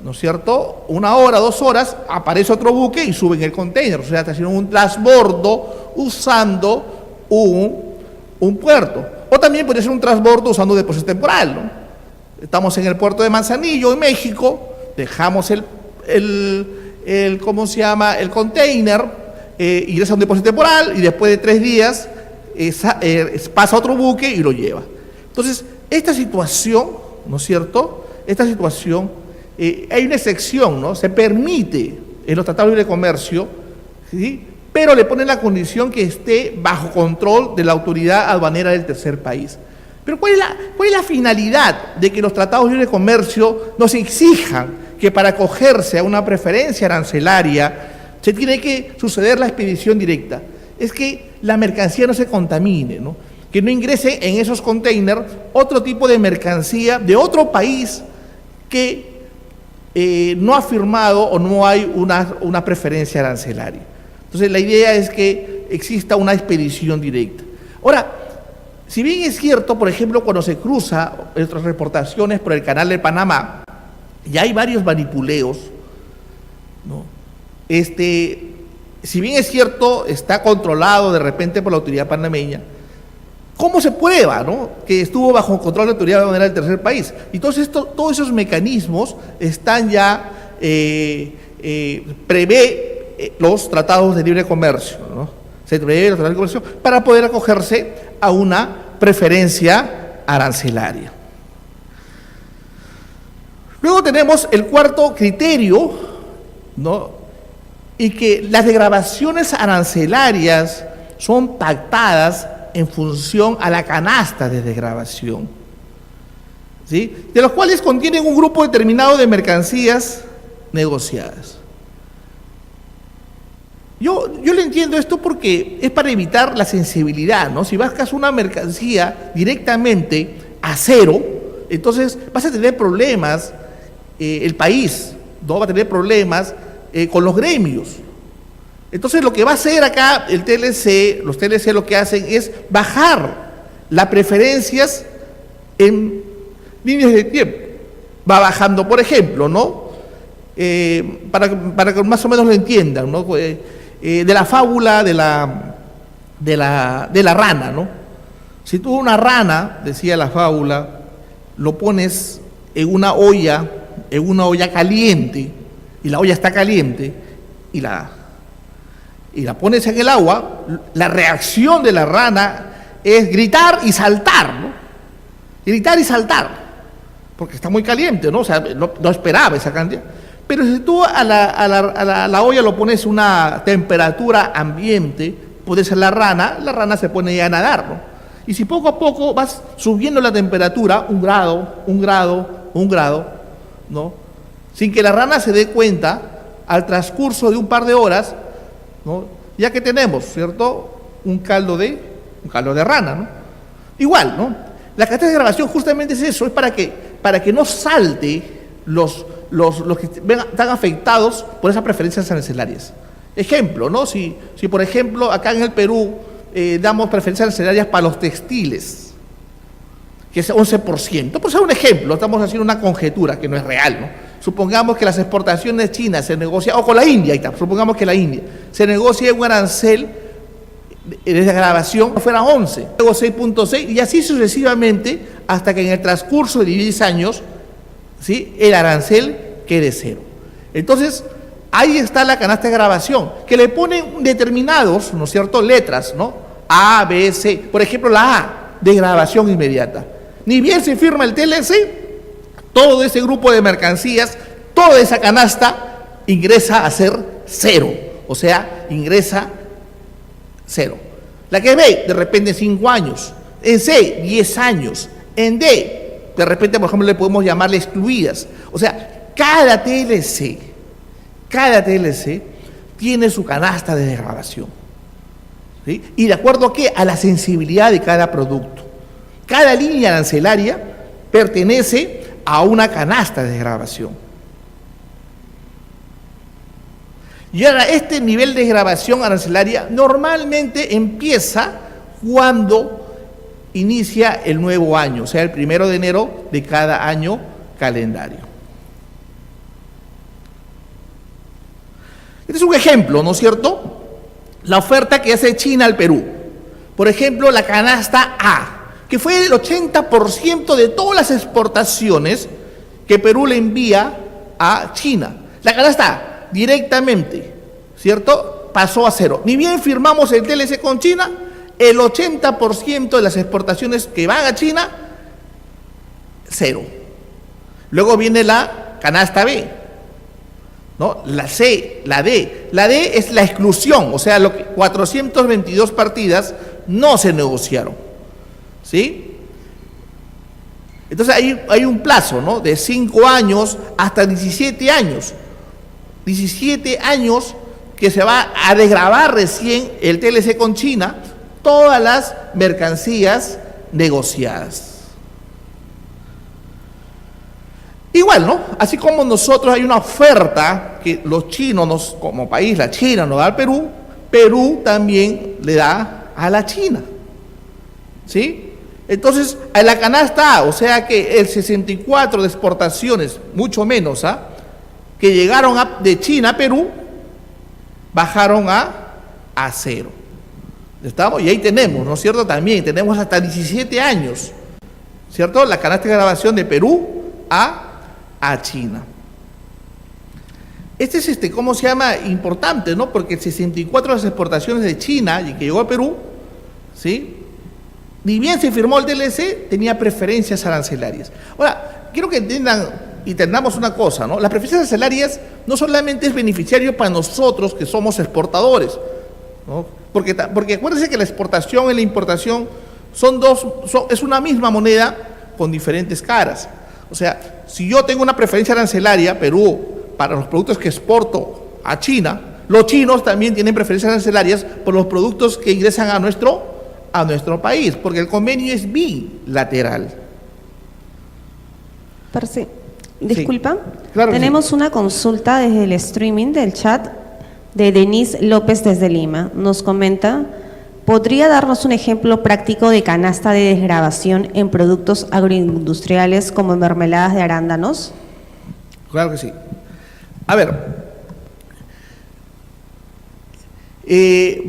¿no es cierto?, 1 hora, 2 horas, aparece otro buque y suben el container. O sea, está haciendo un transbordo usando un puerto. O también puede ser un transbordo usando depósito temporal, ¿no? Estamos en el puerto de Manzanillo, en México, dejamos ¿cómo se llama?, el container, ingresa a un depósito temporal y después de 3 días pasa otro buque y lo lleva. Entonces, esta situación, ¿no es cierto?, esta situación, hay una excepción, ¿no? Se permite en los tratados de libre comercio, ¿sí?, pero le ponen la condición que esté bajo control de la autoridad aduanera del tercer país. Pero ¿cuál es la finalidad de que los tratados de libre comercio nos exijan que para acogerse a una preferencia arancelaria se tiene que suceder la expedición directa? Es que la mercancía no se contamine, ¿no?, que no ingrese en esos containers otro tipo de mercancía de otro país que no ha firmado o no hay una preferencia arancelaria. Entonces la idea es que exista una expedición directa. Ahora, si bien es cierto, por ejemplo, cuando se cruza nuestras reportaciones por el canal de Panamá, ya hay varios manipuleos, ¿no? Si bien es cierto, está controlado de repente por la autoridad panameña, ¿cómo se prueba, ¿no?, que estuvo bajo control de la autoridad aduanera del tercer país? Y todos esos mecanismos están ya, prevé los tratados de libre comercio, ¿no? Se prevé los tratados de comercio para poder acogerse a una preferencia arancelaria. Luego tenemos el cuarto criterio, ¿no?, y que las desgravaciones arancelarias son pactadas en función a la canasta de desgravación, ¿sí?, de los cuales contienen un grupo determinado de mercancías negociadas. Yo le entiendo esto porque es para evitar la sensibilidad, ¿no? Si bajas una mercancía directamente a cero, entonces vas a tener problemas, el país, ¿no?, va a tener problemas con los gremios. Entonces lo que va a hacer acá los TLC lo que hacen es bajar las preferencias en líneas de tiempo. Va bajando, por ejemplo, ¿no?, para que más o menos lo entiendan, ¿no?, de la fábula de la rana, ¿no? Si tú una rana, decía la fábula, lo pones en una olla caliente, y la olla está caliente, y la pones en el agua, la reacción de la rana es gritar y saltar, ¿no? Gritar y saltar, porque está muy caliente, ¿no? O sea, no esperaba esa cantidad. Pero si tú a la olla lo pones una temperatura ambiente, puede ser la rana se pone ya a nadar, ¿no? Y si poco a poco vas subiendo la temperatura, 1 grado, ¿no?, sin que la rana se dé cuenta, al transcurso de un par de horas, ¿no?, ya que tenemos, ¿cierto?, un caldo de rana, ¿no? Igual, ¿no? La cantidad de grabación justamente es eso, es para que no salte los que están afectados por esas preferencias arancelarias. Ejemplo, ¿no? Si por ejemplo acá en el Perú damos preferencias arancelarias para los textiles, que es 11%. Por ser un ejemplo, estamos haciendo una conjetura que no es real, ¿no? Supongamos que las exportaciones chinas se negocian, o con la India, ahí está, supongamos que la India se negocia un arancel de desgravación fuera 11, luego 6.6 y así sucesivamente hasta que en el transcurso de 10 años, ¿sí?, el arancel quede cero. Entonces, ahí está la canasta de grabación, que le ponen determinados, ¿no es cierto?, letras, ¿no? A, B, C. Por ejemplo, la A, de grabación inmediata. Ni bien se firma el TLC, todo ese grupo de mercancías, toda esa canasta ingresa a ser cero, o sea, ingresa cero. La que B, de repente 5 años, en C, 10 años, en D, de repente, por ejemplo, le podemos llamarle excluidas. O sea, cada TLC tiene su canasta de desgravación, ¿sí? Y de acuerdo a qué, a la sensibilidad de cada producto. Cada línea arancelaria pertenece a una canasta de desgravación. Y ahora, este nivel de desgravación arancelaria normalmente empieza cuando inicia el nuevo año, o sea, el 1 de enero de cada año calendario. Este es un ejemplo, ¿no es cierto? La oferta que hace China al Perú. Por ejemplo, la canasta A, que fue el 80% de todas las exportaciones que Perú le envía a China. La canasta A, directamente, ¿cierto?, pasó a cero. Ni bien firmamos el TLC con China, el 80% de las exportaciones que van a China, cero. Luego viene la canasta B, ¿no? La C, la D. La D es la exclusión, o sea, 422 partidas no se negociaron, ¿sí? Entonces hay un plazo, ¿no?, de 5 años hasta 17 años. 17 años que se va a desgravar recién el TLC con China, todas las mercancías negociadas. Igual, ¿no? Así como nosotros hay una oferta que los chinos, como país, la China nos da al Perú, Perú también le da a la China, ¿sí? Entonces, a la canasta A, o sea que el 64 de exportaciones, mucho menos, que llegaron de China a Perú, bajaron a cero. ¿Estamos? Y ahí tenemos, ¿no es cierto? También tenemos hasta 17 años, ¿cierto?, la canasta de grabación de Perú a China. Este es, ¿cómo se llama?, importante, ¿no? Porque el 64 de las exportaciones de China y que llegó a Perú, ¿sí?, ni bien se firmó el TLC, tenía preferencias arancelarias. Ahora, quiero que entiendan y entendamos una cosa, ¿no? Las preferencias arancelarias no solamente es beneficiario para nosotros que somos exportadores, ¿no? Porque acuérdense que la exportación y la importación es una misma moneda con diferentes caras. O sea, si yo tengo una preferencia arancelaria, Perú, para los productos que exporto a China, los chinos también tienen preferencias arancelarias por los productos que ingresan a nuestro país, porque el convenio es bilateral. Disculpa, sí, claro, tenemos sí, una consulta desde el streaming del chat de Denise López desde Lima. Nos comenta, ¿podría darnos un ejemplo práctico de canasta de desgravación en productos agroindustriales como mermeladas de arándanos? Claro que sí. A ver,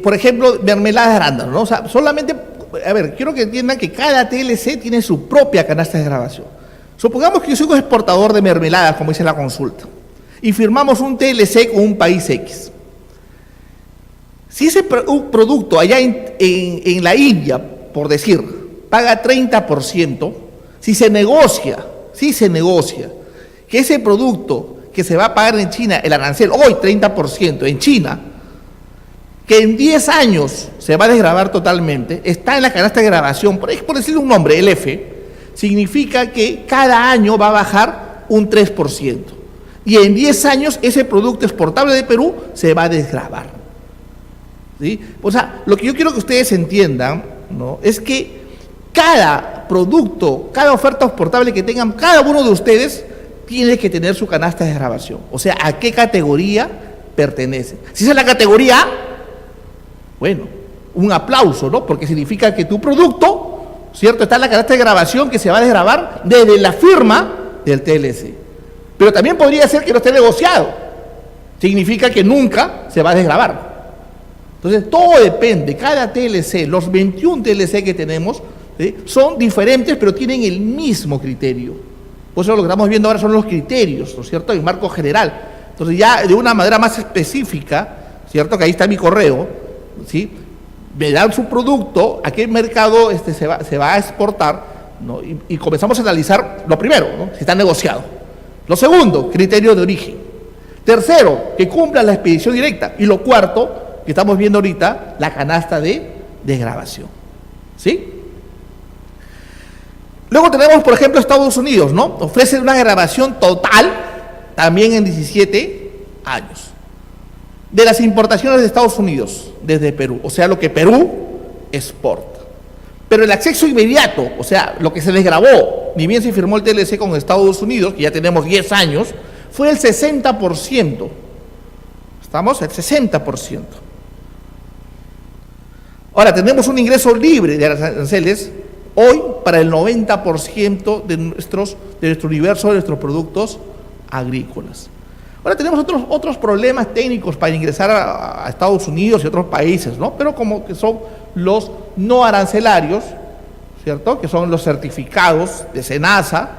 por ejemplo, mermeladas de arándanos, ¿no? O sea, solamente, a ver, quiero que entiendan que cada TLC tiene su propia canasta de grabación. Supongamos que yo soy un exportador de mermeladas, como dice la consulta, y firmamos un TLC con un país X. Si ese producto allá en la India, por decir, paga 30%, si se negocia que ese producto que se va a pagar en China, el arancel, hoy 30% en China, que en 10 años se va a desgravar totalmente, está en la canasta de grabación, por decirle un nombre, el F, significa que cada año va a bajar un 3%. Y en 10 años ese producto exportable de Perú se va a desgravar, ¿sí? O sea, lo que yo quiero que ustedes entiendan, ¿no?, es que cada producto, cada oferta exportable que tengan cada uno de ustedes tiene que tener su canasta de desgravación. O sea, ¿a qué categoría pertenece? Si esa es la categoría A, bueno, un aplauso, ¿no? Porque significa que tu producto ¿cierto? Está la canasta de grabación que se va a desgravar desde la firma del TLC. Pero también podría ser que no esté negociado. Significa que nunca se va a desgravar. Entonces, todo depende, cada TLC, los 21 TLC que tenemos, ¿sí?, son diferentes, pero tienen el mismo criterio. Por eso lo que estamos viendo ahora son los criterios, ¿no es cierto?, en marco general. Entonces, ya de una manera más específica, ¿cierto?, que ahí está mi correo, ¿sí?, me dan su producto, a qué mercado se va a exportar, ¿no? Y comenzamos a analizar lo primero, ¿no?, si está negociado. Lo segundo, criterio de origen. Tercero, que cumpla la expedición directa. Y lo cuarto, que estamos viendo ahorita, la canasta de desgravación. ¿Sí? Luego tenemos, por ejemplo, Estados Unidos, ¿no? Ofrece una grabación total, también en 17 años, de las importaciones de Estados Unidos desde Perú, o sea, lo que Perú exporta. Pero el acceso inmediato, o sea, lo que se desgravó, ni bien se firmó el TLC con Estados Unidos, que ya tenemos 10 años, fue el 60%. ¿Estamos? El 60%. Ahora, tenemos un ingreso libre de aranceles hoy para el 90% de nuestro universo, de nuestros productos agrícolas. Ahora tenemos otros problemas técnicos para ingresar a Estados Unidos y otros países, ¿no? Pero como que son los no arancelarios, ¿cierto?, que son los certificados de SENASA,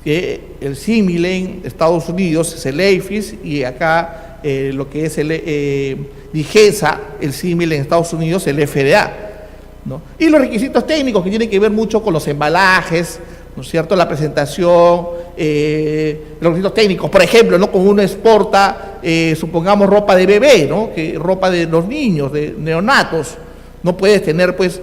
que el símil en Estados Unidos es el EIFIS y acá lo que es el DIGESA, el símil en Estados Unidos, el FDA, ¿no? Y los requisitos técnicos que tienen que ver mucho con los embalajes, ¿no es cierto?, la presentación, los requisitos técnicos, por ejemplo, ¿no?, como uno exporta, supongamos, ropa de bebé, ¿no?, que ropa de los niños, de neonatos, no puedes tener, pues,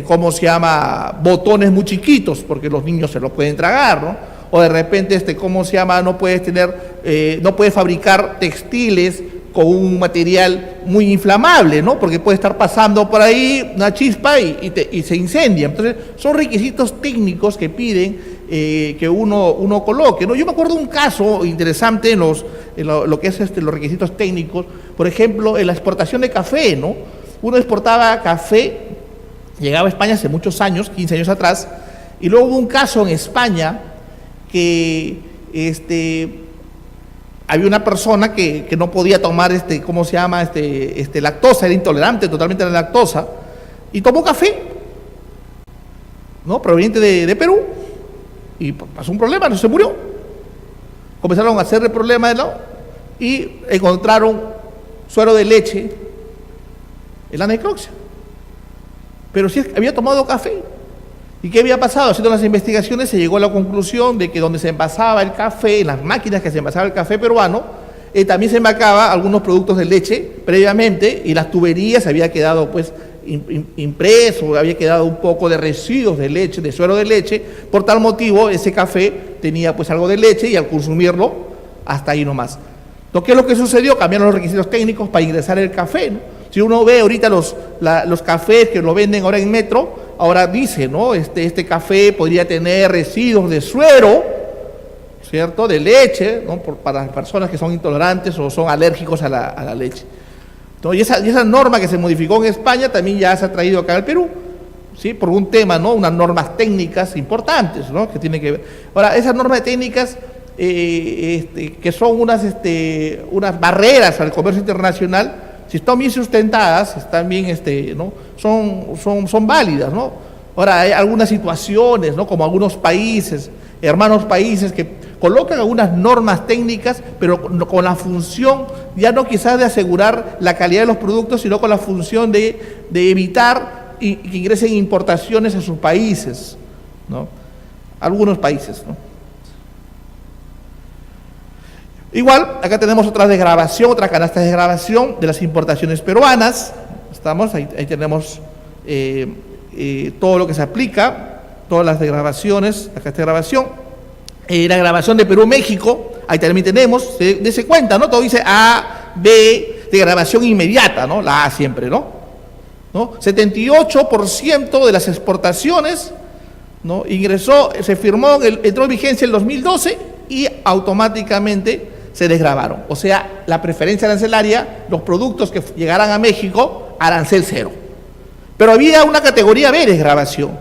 ¿cómo se llama?, botones muy chiquitos, porque los niños se los pueden tragar, ¿no? O de repente, ¿cómo se llama?, no puedes tener, no puedes fabricar textiles con un material muy inflamable, ¿no?, porque puede estar pasando por ahí una chispa y se incendia. Entonces, son requisitos técnicos que piden que uno coloque, ¿no? Yo me acuerdo de un caso interesante en lo que es los requisitos técnicos, por ejemplo, en la exportación de café, ¿no? Uno exportaba café, llegaba a España hace muchos años, 15 años atrás, y luego hubo un caso en España que había una persona que no podía tomar ¿cómo se llama? Lactosa, era intolerante totalmente a la lactosa, y tomó café, ¿no?, proveniente de Perú, y pasó un problema, no se murió. Comenzaron a hacer el problema y encontraron suero de leche en la necropsia. Pero sí había tomado café. ¿Y qué había pasado? Haciendo las investigaciones se llegó a la conclusión de que donde se envasaba el café, en las máquinas que se envasaba el café peruano, también se envasaba algunos productos de leche previamente, y las tuberías había quedado, pues, impreso, había quedado un poco de residuos de leche, de suero de leche. Por tal motivo ese café tenía, pues, algo de leche, y al consumirlo, hasta ahí nomás. Entonces, ¿qué es lo que sucedió? Cambiaron los requisitos técnicos para ingresar el café, ¿no? Si uno ve ahorita los cafés que lo venden ahora en Metro, ahora dice, ¿no?, este café podría tener residuos de suero, ¿cierto?, de leche, ¿no?, para las personas que son intolerantes o son alérgicos a la leche. Entonces, y esa norma que se modificó en España también ya se ha traído acá al Perú, ¿sí?, por un tema, ¿no?, unas normas técnicas importantes, ¿no?, que tienen que ver. Ahora, esas normas técnicas que son unas barreras al comercio internacional, si están bien sustentadas, están bien, ¿no?, son válidas, ¿no? Ahora, hay algunas situaciones, ¿no?, como algunos países, hermanos países, que colocan algunas normas técnicas, pero con la función, ya no quizás de asegurar la calidad de los productos, sino con la función de evitar que ingresen importaciones a sus países, ¿no? Algunos países, ¿no? Igual, acá tenemos otra desgravación, otra canasta de desgravación de las importaciones peruanas. Estamos, ahí tenemos todo lo que se aplica, todas las desgravaciones, acá esta grabación. La grabación de Perú-México, ahí también tenemos, dése cuenta, ¿no? Todo dice A, B, de grabación inmediata, ¿no? La A siempre, ¿no? 78% de las exportaciones, ¿no?, se firmó, entró en vigencia en 2012 y automáticamente se desgravaron. O sea, la preferencia arancelaria, los productos que llegaran a México, arancel cero. Pero había una categoría B de desgravación,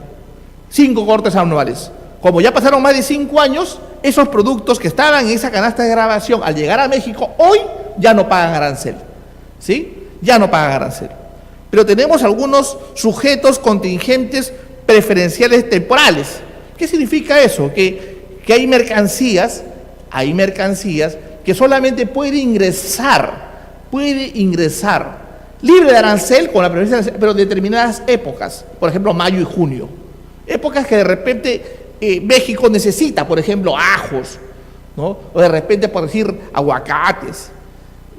5 cortes anuales. Como ya pasaron más de 5 años, esos productos que estaban en esa canasta de grabación al llegar a México, hoy ya no pagan arancel, ¿sí? Ya no pagan arancel. Pero tenemos algunos sujetos contingentes preferenciales temporales. ¿Qué significa eso? Que hay mercancías que solamente puede ingresar libre de arancel con la preferencia de arancel, pero en determinadas épocas, por ejemplo mayo y junio, épocas que de repente México necesita, por ejemplo, ajos, ¿no? O de repente, por decir, aguacates,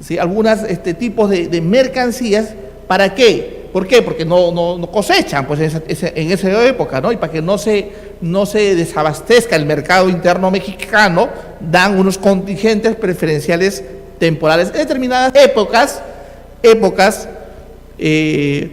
¿sí? Algunos tipos de mercancías. ¿Para qué? ¿Por qué? Porque no cosechan pues, en esa época, ¿no? Y para que no se desabastezca el mercado interno mexicano, dan unos contingentes preferenciales temporales en determinadas épocas de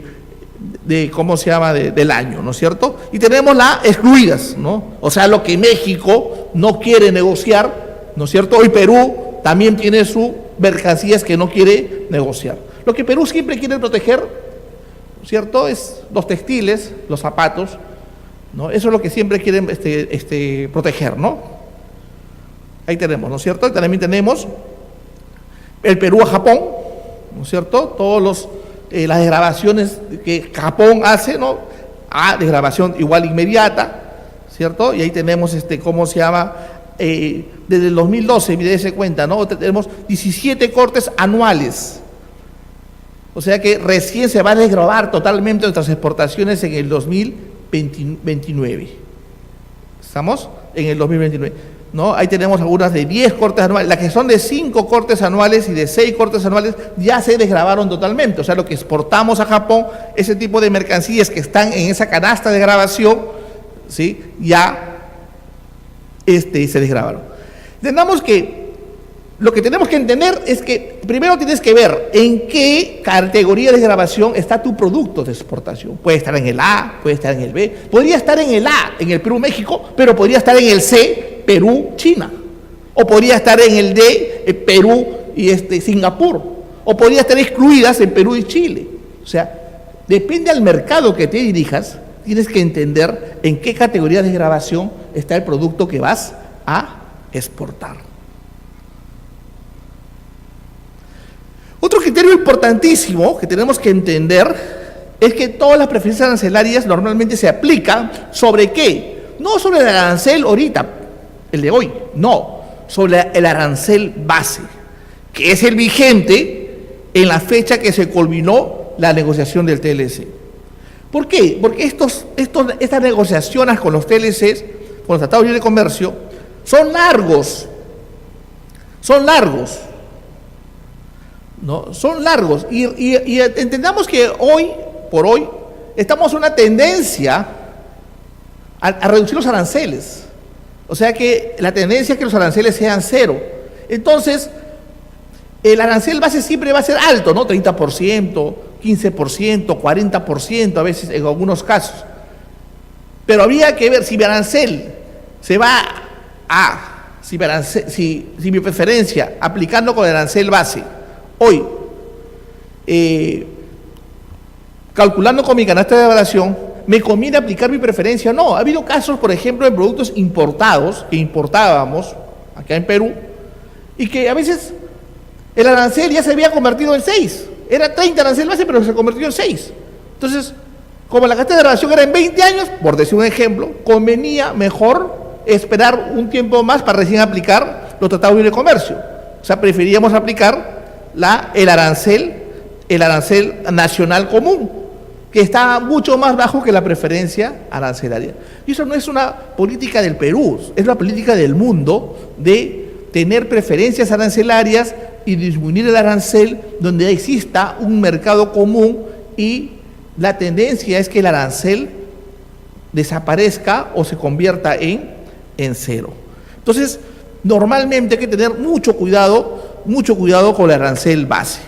¿cómo se llama? Del año, ¿no es cierto? Y tenemos las excluidas, ¿no? O sea, lo que México no quiere negociar, ¿no es cierto? Hoy Perú también tiene sus mercancías que no quiere negociar. Lo que Perú siempre quiere proteger, ¿no es cierto? Es los textiles, los zapatos, ¿no? Eso es lo que siempre quieren proteger, ¿no? Ahí tenemos, ¿no es cierto? Y también tenemos el Perú a Japón, ¿no es cierto? Todos las desgravaciones que Japón hace, ¿no? Desgravación igual inmediata, ¿cierto? Y ahí tenemos, ¿cómo se llama? Desde el 2012, dése cuenta, ¿no? Tenemos 17 cortes anuales. O sea que recién se va a desgravar totalmente nuestras exportaciones en el 2029. ¿Estamos? En el 2029. ¿No? Ahí tenemos algunas de 10 cortes anuales, las que son de 5 cortes anuales y de 6 cortes anuales ya se desgravaron totalmente, o sea, lo que exportamos a Japón, ese tipo de mercancías que están en esa canasta de grabación, ¿sí? Ya se desgravaron. Entendamos que lo que tenemos que entender es que primero tienes que ver en qué categoría de grabación está tu producto de exportación. Puede estar en el A, puede estar en el B, podría estar en el A, en el Perú-México, pero podría estar en el C, Perú-China, o podría estar en el D, Perú y Singapur, o podría estar excluidas en Perú y Chile. O sea, depende del mercado que te dirijas, tienes que entender en qué categoría de grabación está el producto que vas a exportar. Otro criterio importantísimo que tenemos que entender es que todas las preferencias arancelarias normalmente se aplican ¿sobre qué? No sobre el arancel ahorita, el de hoy, no, sobre el arancel base, que es el vigente en la fecha que se culminó la negociación del TLC. ¿Por qué? Porque estas negociaciones con los TLCs, con los tratados de libre comercio, son largos, ¿no? Son largos, y entendamos que hoy por hoy estamos en una tendencia a reducir los aranceles. O sea que la tendencia es que los aranceles sean cero. Entonces, el arancel base siempre va a ser alto, ¿no? 30%, 15%, 40% a veces en algunos casos. Pero habría que ver si mi arancel se va si mi preferencia aplicando con el arancel base hoy, calculando con mi canasta de evaluación, ¿me conviene aplicar mi preferencia o no? Ha habido casos, por ejemplo, de productos importados que importábamos acá en Perú y que a veces el arancel ya se había convertido en 6. Era 30 arancel base, pero se convirtió en 6. Entonces, como la canasta de evaluación era en 20 años, por decir un ejemplo, convenía mejor esperar un tiempo más para recién aplicar los tratados de libre comercio. O sea, preferíamos aplicar el arancel nacional común, que está mucho más bajo que la preferencia arancelaria. Y eso no es una política del Perú, es la política del mundo de tener preferencias arancelarias y disminuir el arancel donde exista un mercado común, y la tendencia es que el arancel desaparezca o se convierta en cero. Entonces, normalmente hay que tener mucho cuidado con el arancel base,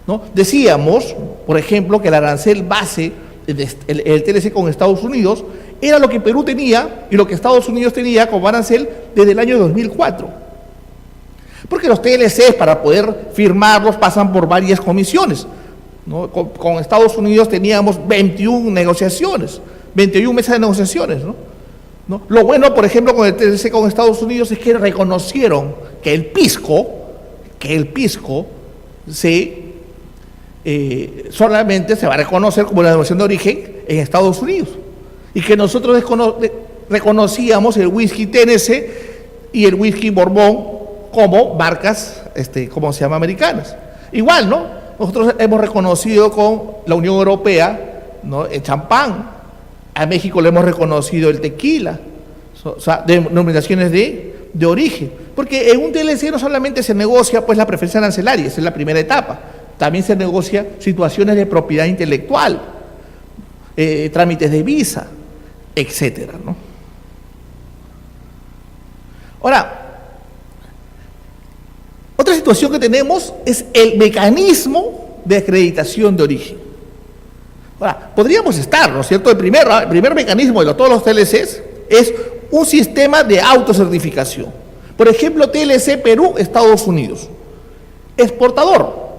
¿no? Decíamos, por ejemplo, que el arancel base, el TLC con Estados Unidos, era lo que Perú tenía y lo que Estados Unidos tenía como arancel desde el año 2004. Porque los TLCs, para poder firmarlos, pasan por varias comisiones, ¿no? Con Estados Unidos teníamos 21 negociaciones, 21 mesas de negociaciones, ¿no? ¿no? Lo bueno, por ejemplo, con el TLC con Estados Unidos es que reconocieron que el pisco solamente se va a reconocer como la denominación de origen en Estados Unidos, y que nosotros reconocíamos el whisky Tennessee y el whisky Bourbon como marcas, ¿cómo se llama?, americanas. Igual, ¿no? Nosotros hemos reconocido con la Unión Europea, ¿no?, el champán. A México le hemos reconocido el tequila, o sea, denominaciones de origen. Porque en un TLC no solamente se negocia pues la preferencia arancelaria, esa es la primera etapa. También se negocia situaciones de propiedad intelectual, trámites de visa, etcétera, ¿no? Ahora, otra situación que tenemos es el mecanismo de acreditación de origen. Ahora, podríamos estar, ¿no es cierto? El primer mecanismo de todos los TLCs es un sistema de autocertificación. Por ejemplo, TLC Perú, Estados Unidos. Exportador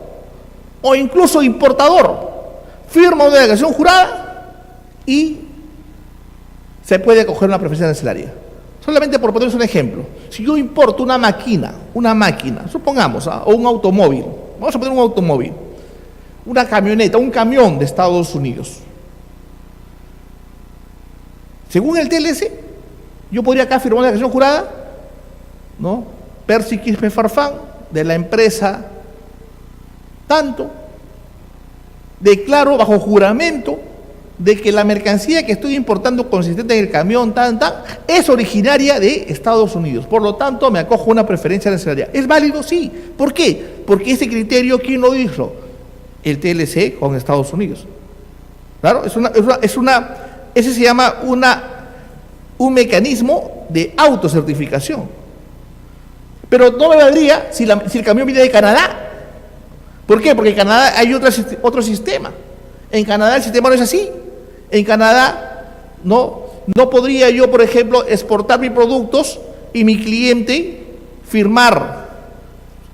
o incluso importador firma una declaración jurada y se puede acoger una preferencia arancelaria. Solamente por ponerles un ejemplo, si yo importo una máquina, supongamos, o un automóvil, vamos a poner un automóvil, una camioneta, un camión de Estados Unidos. Según el TLC, yo podría acá firmar una declaración jurada, ¿no? Percy Quispe Farfán, de la empresa tanto, declaro bajo juramento de que la mercancía que estoy importando consistente en el camión es originaria de Estados Unidos. Por lo tanto, me acojo una preferencia arancelaria. ¿Es válido? Sí. ¿Por qué? Porque ese criterio, ¿quién lo hizo? El TLC con Estados Unidos. Claro, ese se llama un mecanismo de autocertificación. Pero no me valdría si el camión viene de Canadá. ¿Por qué? Porque en Canadá hay otro sistema. En Canadá el sistema no es así. En Canadá no podría yo, por ejemplo, exportar mis productos y mi cliente firmar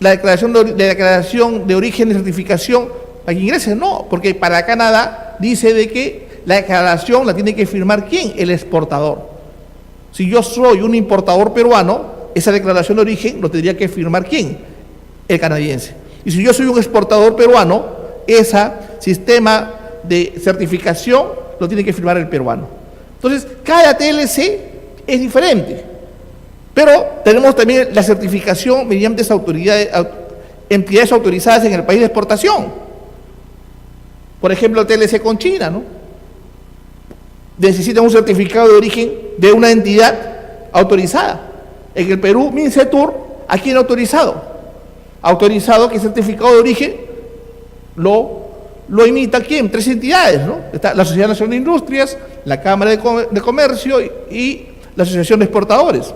la declaración de origen y certificación para que ingrese. No, porque para Canadá dice de que la declaración la tiene que firmar ¿quién? El exportador. Si yo soy un importador peruano, esa declaración de origen lo tendría que firmar ¿quién? El canadiense. Y si yo soy un exportador peruano, ese sistema de certificación lo tiene que firmar el peruano. Entonces, cada TLC es diferente. Pero tenemos también la certificación mediante entidades autorizadas en el país de exportación. Por ejemplo, el TLC con China, ¿no? Necesitan un certificado de origen de una entidad autorizada. En el Perú, Mincetur, ¿a quién ha autorizado? Autorizado que el certificado de origen lo emita ¿quién? 3 entidades, ¿no? Está la Sociedad Nacional de Industrias, la Cámara de Comercio y la Asociación de Exportadores.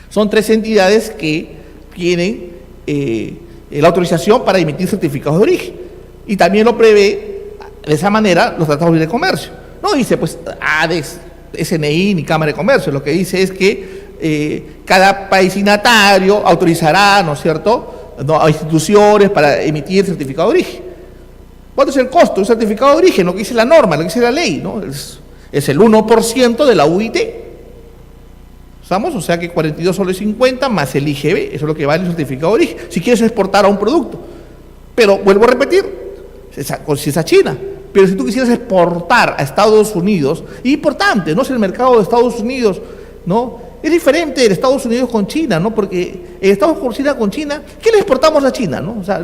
Son 3 entidades que tienen la autorización para emitir certificados de origen. Y también lo prevé de esa manera los tratados de libre comercio. No dice pues ADES, SNI ni Cámara de Comercio. Lo que dice es que cada país signatario autorizará, ¿no es cierto?, a instituciones para emitir certificado de origen. ¿Cuánto es el costo de un certificado de origen? Lo que dice la norma, lo que dice la ley, ¿no? Es el 1% de la UIT. ¿Estamos? O sea que 42 soles 50 más el IGB, eso es lo que vale el certificado de origen. Si quieres exportar a un producto. Pero vuelvo a repetir, si es a China. Pero si tú quisieras exportar a Estados Unidos, es importante, ¿no? Es el mercado de Estados Unidos, ¿no? Es diferente el Estados Unidos con China, ¿no? Porque el Estados Unidos con China, ¿qué le exportamos a China, no? O sea,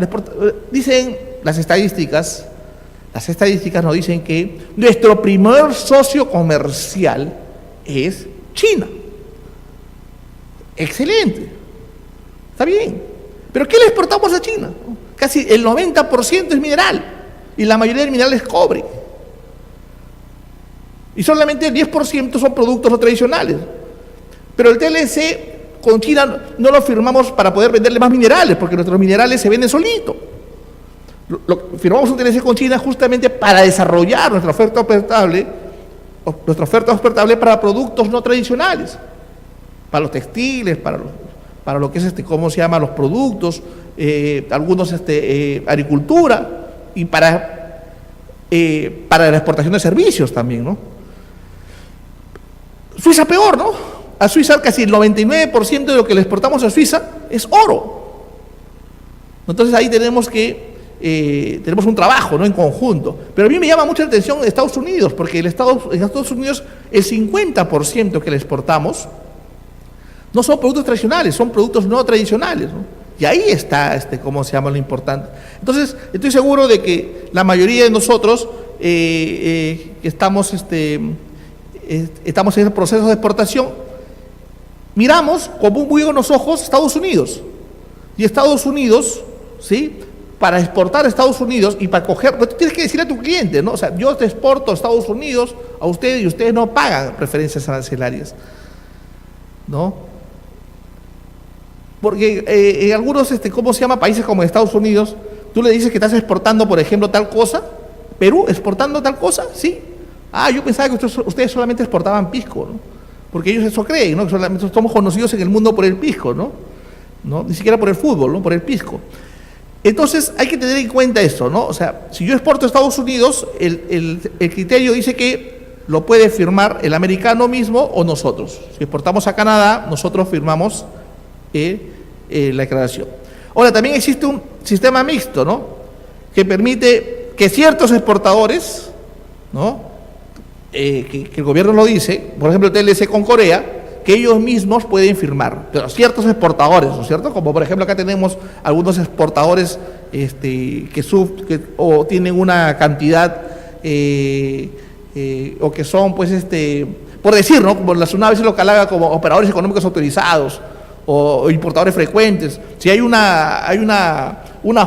dicen las estadísticas nos dicen que nuestro primer socio comercial es China. Excelente. Está bien. ¿Pero qué le exportamos a China? Casi el 90% es mineral y la mayoría del mineral es cobre. Y solamente el 10% son productos no tradicionales. Pero el TLC con China no lo firmamos para poder venderle más minerales, porque nuestros minerales se venden solitos. Firmamos un TLC con China justamente para desarrollar nuestra oferta ofertable para productos no tradicionales, para los textiles, para lo que es ¿cómo se llama? Los productos, algunos agricultura y para la exportación de servicios también, ¿no? Suiza peor, ¿no? A Suiza casi el 99% de lo que le exportamos a Suiza es oro. Entonces ahí tenemos un trabajo, ¿no?, en conjunto. Pero a mí me llama mucho la atención Estados Unidos, porque en Estados Unidos el 50% que le exportamos no son productos tradicionales, son productos no tradicionales, ¿no? Y ahí está, ¿cómo se llama?, lo importante. Entonces, estoy seguro de que la mayoría de nosotros que estamos en el proceso de exportación, miramos con muy buenos ojos Estados Unidos. Y Estados Unidos, ¿sí?, para exportar a Estados Unidos y para coger, pues tú tienes que decir a tu cliente, ¿no? O sea, yo te exporto a Estados Unidos a ustedes y ustedes no pagan preferencias arancelarias, ¿no? Porque en algunos, ¿cómo se llama?, países como Estados Unidos, tú le dices que estás exportando, por ejemplo, tal cosa. Perú, exportando tal cosa, sí. Ah, yo pensaba que ustedes solamente exportaban pisco, ¿no? Porque ellos eso creen, ¿no? Que solamente somos conocidos en el mundo por el pisco, ¿no? Ni siquiera por el fútbol, ¿no?, por el pisco. Entonces hay que tener en cuenta eso, ¿no? O sea, si yo exporto a Estados Unidos, el criterio dice que lo puede firmar el americano mismo o nosotros. Si exportamos a Canadá, nosotros firmamos la declaración. Ahora, también existe un sistema mixto, ¿no?, que permite que ciertos exportadores, ¿no?, que el gobierno lo dice, por ejemplo el TLC con Corea, que ellos mismos pueden firmar, pero ciertos exportadores, ¿no es cierto? Como por ejemplo acá tenemos algunos exportadores o tienen una cantidad o que son, pues, por decir, ¿no?, como la SUNAT a veces lo calaga como operadores económicos autorizados o importadores frecuentes. Si hay una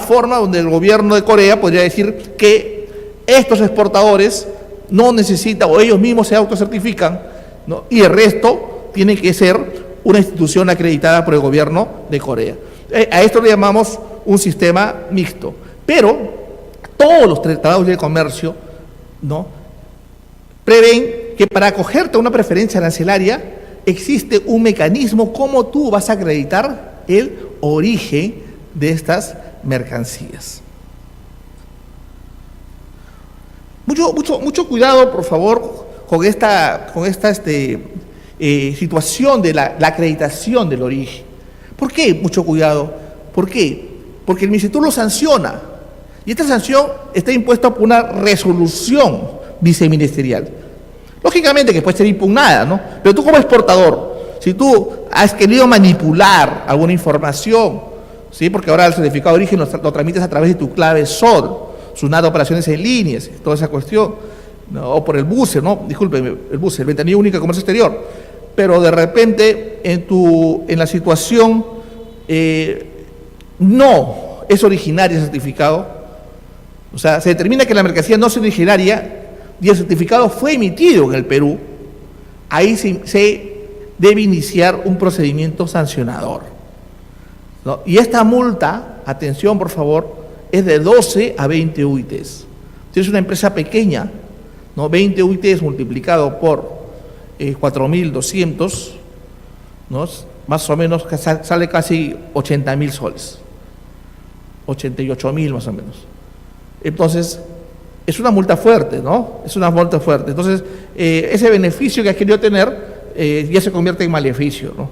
forma donde el gobierno de Corea podría decir que estos exportadores no necesitan o ellos mismos se autocertifican, ¿no?, y el resto tiene que ser una institución acreditada por el gobierno de Corea. A esto le llamamos un sistema mixto. Pero todos los tratados de comercio, ¿no?, prevén que para acogerte a una preferencia arancelaria existe un mecanismo cómo tú vas a acreditar el origen de estas mercancías. Mucho cuidado, por favor, con esta situación de la acreditación del origen. ¿Por qué mucho cuidado? ¿Por qué? Porque el MINCETUR lo sanciona, y esta sanción está impuesta por una resolución viceministerial. Lógicamente que puede ser impugnada, ¿no? Pero tú como exportador, si tú has querido manipular alguna información, ¿sí?, porque ahora el certificado de origen lo tramites a través de tu clave SOL, SUNAT de operaciones en líneas, toda esa cuestión, ¿no?, o por el BUSE, ¿no?, discúlpeme, el BUSE, Ventanilla Única de Comercio Exterior, pero de repente en la situación no es originaria el certificado, o sea, se determina que la mercancía no es originaria y el certificado fue emitido en el Perú, ahí se debe iniciar un procedimiento sancionador, ¿no? Y esta multa, atención por favor, es de 12 a 20 UITs. Si es una empresa pequeña, ¿no?, 20 UITs multiplicado por 4.200, ¿no?, más o menos sale casi 80.000 soles, 88.000 más o menos. Entonces, es una multa fuerte, ¿no? Es una multa fuerte. Entonces, ese beneficio que has querido tener ya se convierte en maleficio, ¿no?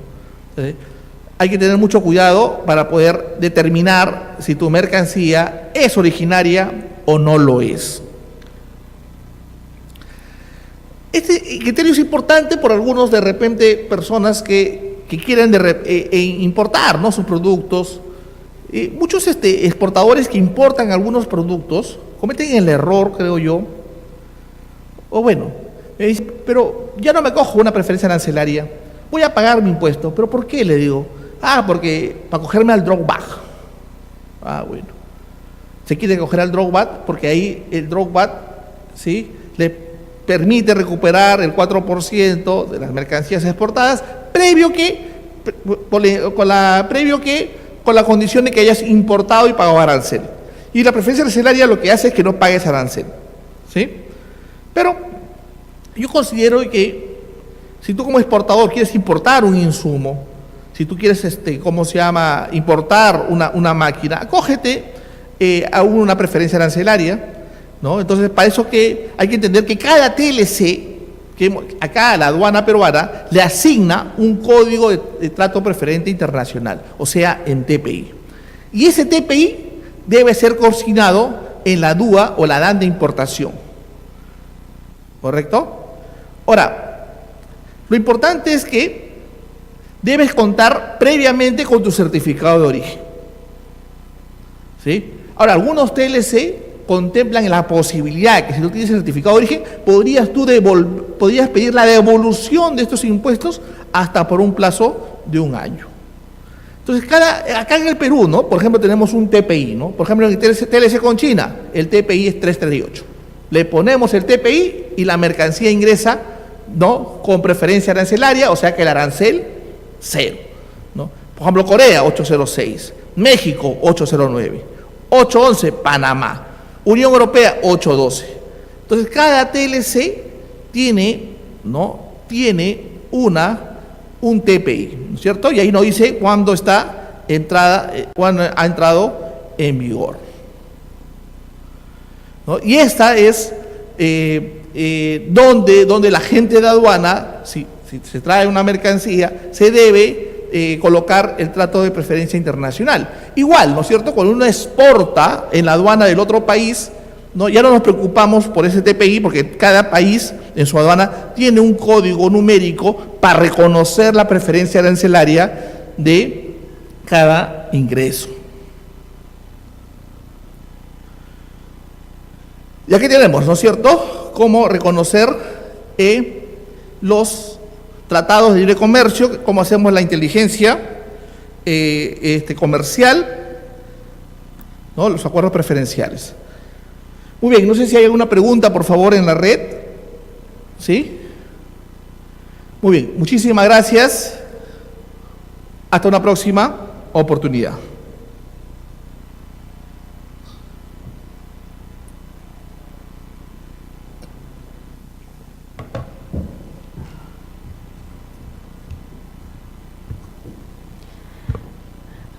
Hay que tener mucho cuidado para poder determinar si tu mercancía es originaria o no lo es. Este criterio es importante por algunos, de repente, personas que quieren importar, ¿no?, sus productos. Muchos exportadores que importan algunos productos cometen el error, creo yo, o bueno, me dicen, pero ya no me cojo una preferencia arancelaria, voy a pagar mi impuesto. ¿Pero por qué? Le digo, porque para cogerme al drawback. Bueno, se quiere coger al drawback porque ahí el drawback, ¿sí?, le permite recuperar el 4% de las mercancías exportadas con la condición de que hayas importado y pagado arancel. Y la preferencia arancelaria lo que hace es que no pagues arancel, ¿sí? Pero yo considero que si tú como exportador quieres importar un insumo, si tú quieres, importar una máquina, acógete a una preferencia arancelaria, ¿no? Entonces, para eso que hay que entender que cada TLC que acá la aduana peruana le asigna un código de trato preferente internacional, o sea, en TPI. Y ese TPI debe ser consignado en la DUA o la DAN de importación. ¿Correcto? Ahora, lo importante es que debes contar previamente con tu certificado de origen. ¿Sí? Ahora, algunos TLC contemplan la posibilidad de que si tú tienes certificado de origen, podrías pedir la devolución de estos impuestos hasta por un plazo de 1 año. Entonces, acá en el Perú, ¿no? Por ejemplo, tenemos un TPI, ¿no? Por ejemplo, en el TLC con China, el TPI es 338. Le ponemos el TPI y la mercancía ingresa, ¿no?, con preferencia arancelaria, o sea que el arancel, 0, ¿no? Por ejemplo, Corea, 806. México, 809. 811, Panamá. Unión Europea, 812. Entonces, cada TLC tiene, ¿no?, tiene un TPI, ¿no es cierto? Y ahí nos dice cuándo cuándo ha entrado en vigor, ¿no? Y esta es donde la gente de aduana, si se trae una mercancía, se debe colocar el trato de preferencia internacional. Igual, ¿no es cierto? Cuando uno exporta en la aduana del otro país, ¿no?, ya no nos preocupamos por ese TPI porque cada país en su aduana tiene un código numérico para reconocer la preferencia arancelaria de cada ingreso. Y aquí tenemos, ¿no es cierto?, cómo reconocer los tratados de libre comercio, cómo hacemos la inteligencia comercial, ¿no?, los acuerdos preferenciales. Muy bien, no sé si hay alguna pregunta, por favor, en la red. ¿Sí? Muy bien, muchísimas gracias. Hasta una próxima oportunidad.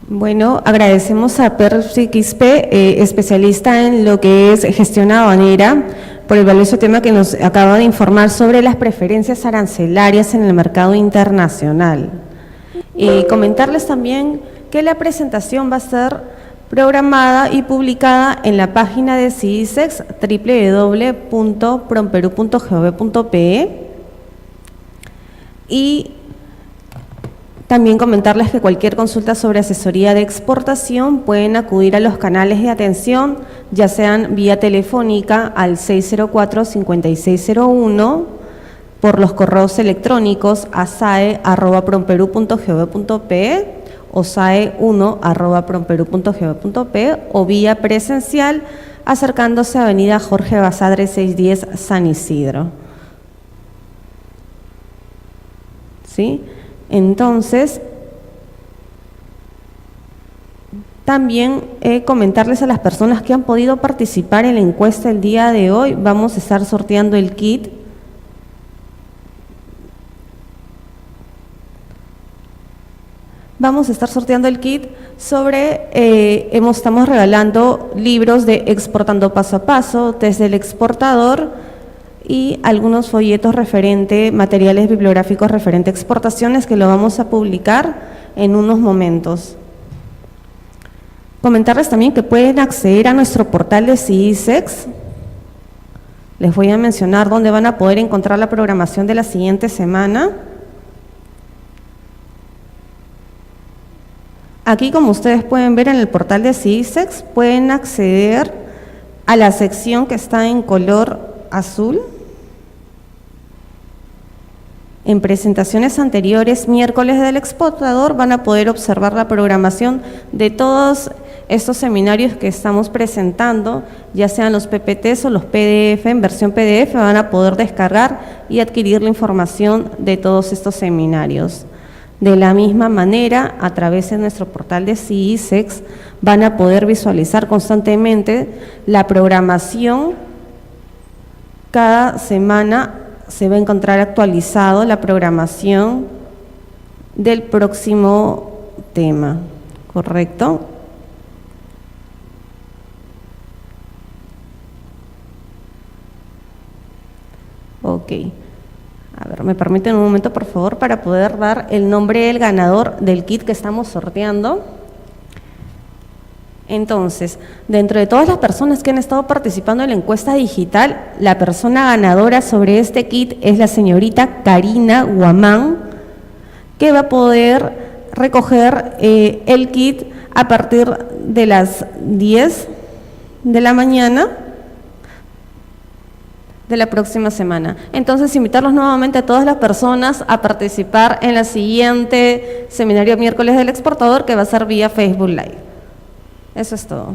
Bueno, agradecemos a Percy Quispe, especialista en lo que es gestión aduanera, por el valioso tema que nos acaba de informar sobre las preferencias arancelarias en el mercado internacional. Y comentarles también que la presentación va a ser programada y publicada en la página de CISEX, www.promperu.gov.pe, y también comentarles que cualquier consulta sobre asesoría de exportación pueden acudir a los canales de atención, ya sean vía telefónica al 604-5601, por los correos electrónicos a sae@promperu.gov.pe o sae1@promperu.gov.pe o vía presencial acercándose a Avenida Jorge Basadre 610 San Isidro. ¿Sí? Entonces, también comentarles a las personas que han podido participar en la encuesta el día de hoy, vamos a estar sorteando el kit. Vamos a estar sorteando el kit sobre, estamos regalando libros de Exportando Paso a Paso, desde el exportador, y algunos folletos materiales bibliográficos referente a exportaciones que lo vamos a publicar en unos momentos. Comentarles también que pueden acceder a nuestro portal de CISEX. Les voy a mencionar dónde van a poder encontrar la programación de la siguiente semana. Aquí, como ustedes pueden ver en el portal de CISEX, pueden acceder a la sección que está en color azul. En presentaciones anteriores, miércoles del exportador, van a poder observar la programación de todos estos seminarios que estamos presentando, ya sean los PPTs o los PDF, en versión PDF, van a poder descargar y adquirir la información de todos estos seminarios. De la misma manera, a través de nuestro portal de CISEX, van a poder visualizar constantemente la programación. Cada semana se va a encontrar actualizado la programación del próximo tema, ¿correcto? Ok. ver, me permiten un momento, por favor, para poder dar el nombre del ganador del kit que estamos sorteando. Entonces, dentro de todas las personas que han estado participando en la encuesta digital, la persona ganadora sobre este kit es la señorita Karina Guamán, que va a poder recoger el kit a partir de las 10 de la mañana de la próxima semana. Entonces, invitarlos nuevamente a todas las personas a participar en la siguiente seminario miércoles del exportador, que va a ser vía Facebook Live. Eso es todo.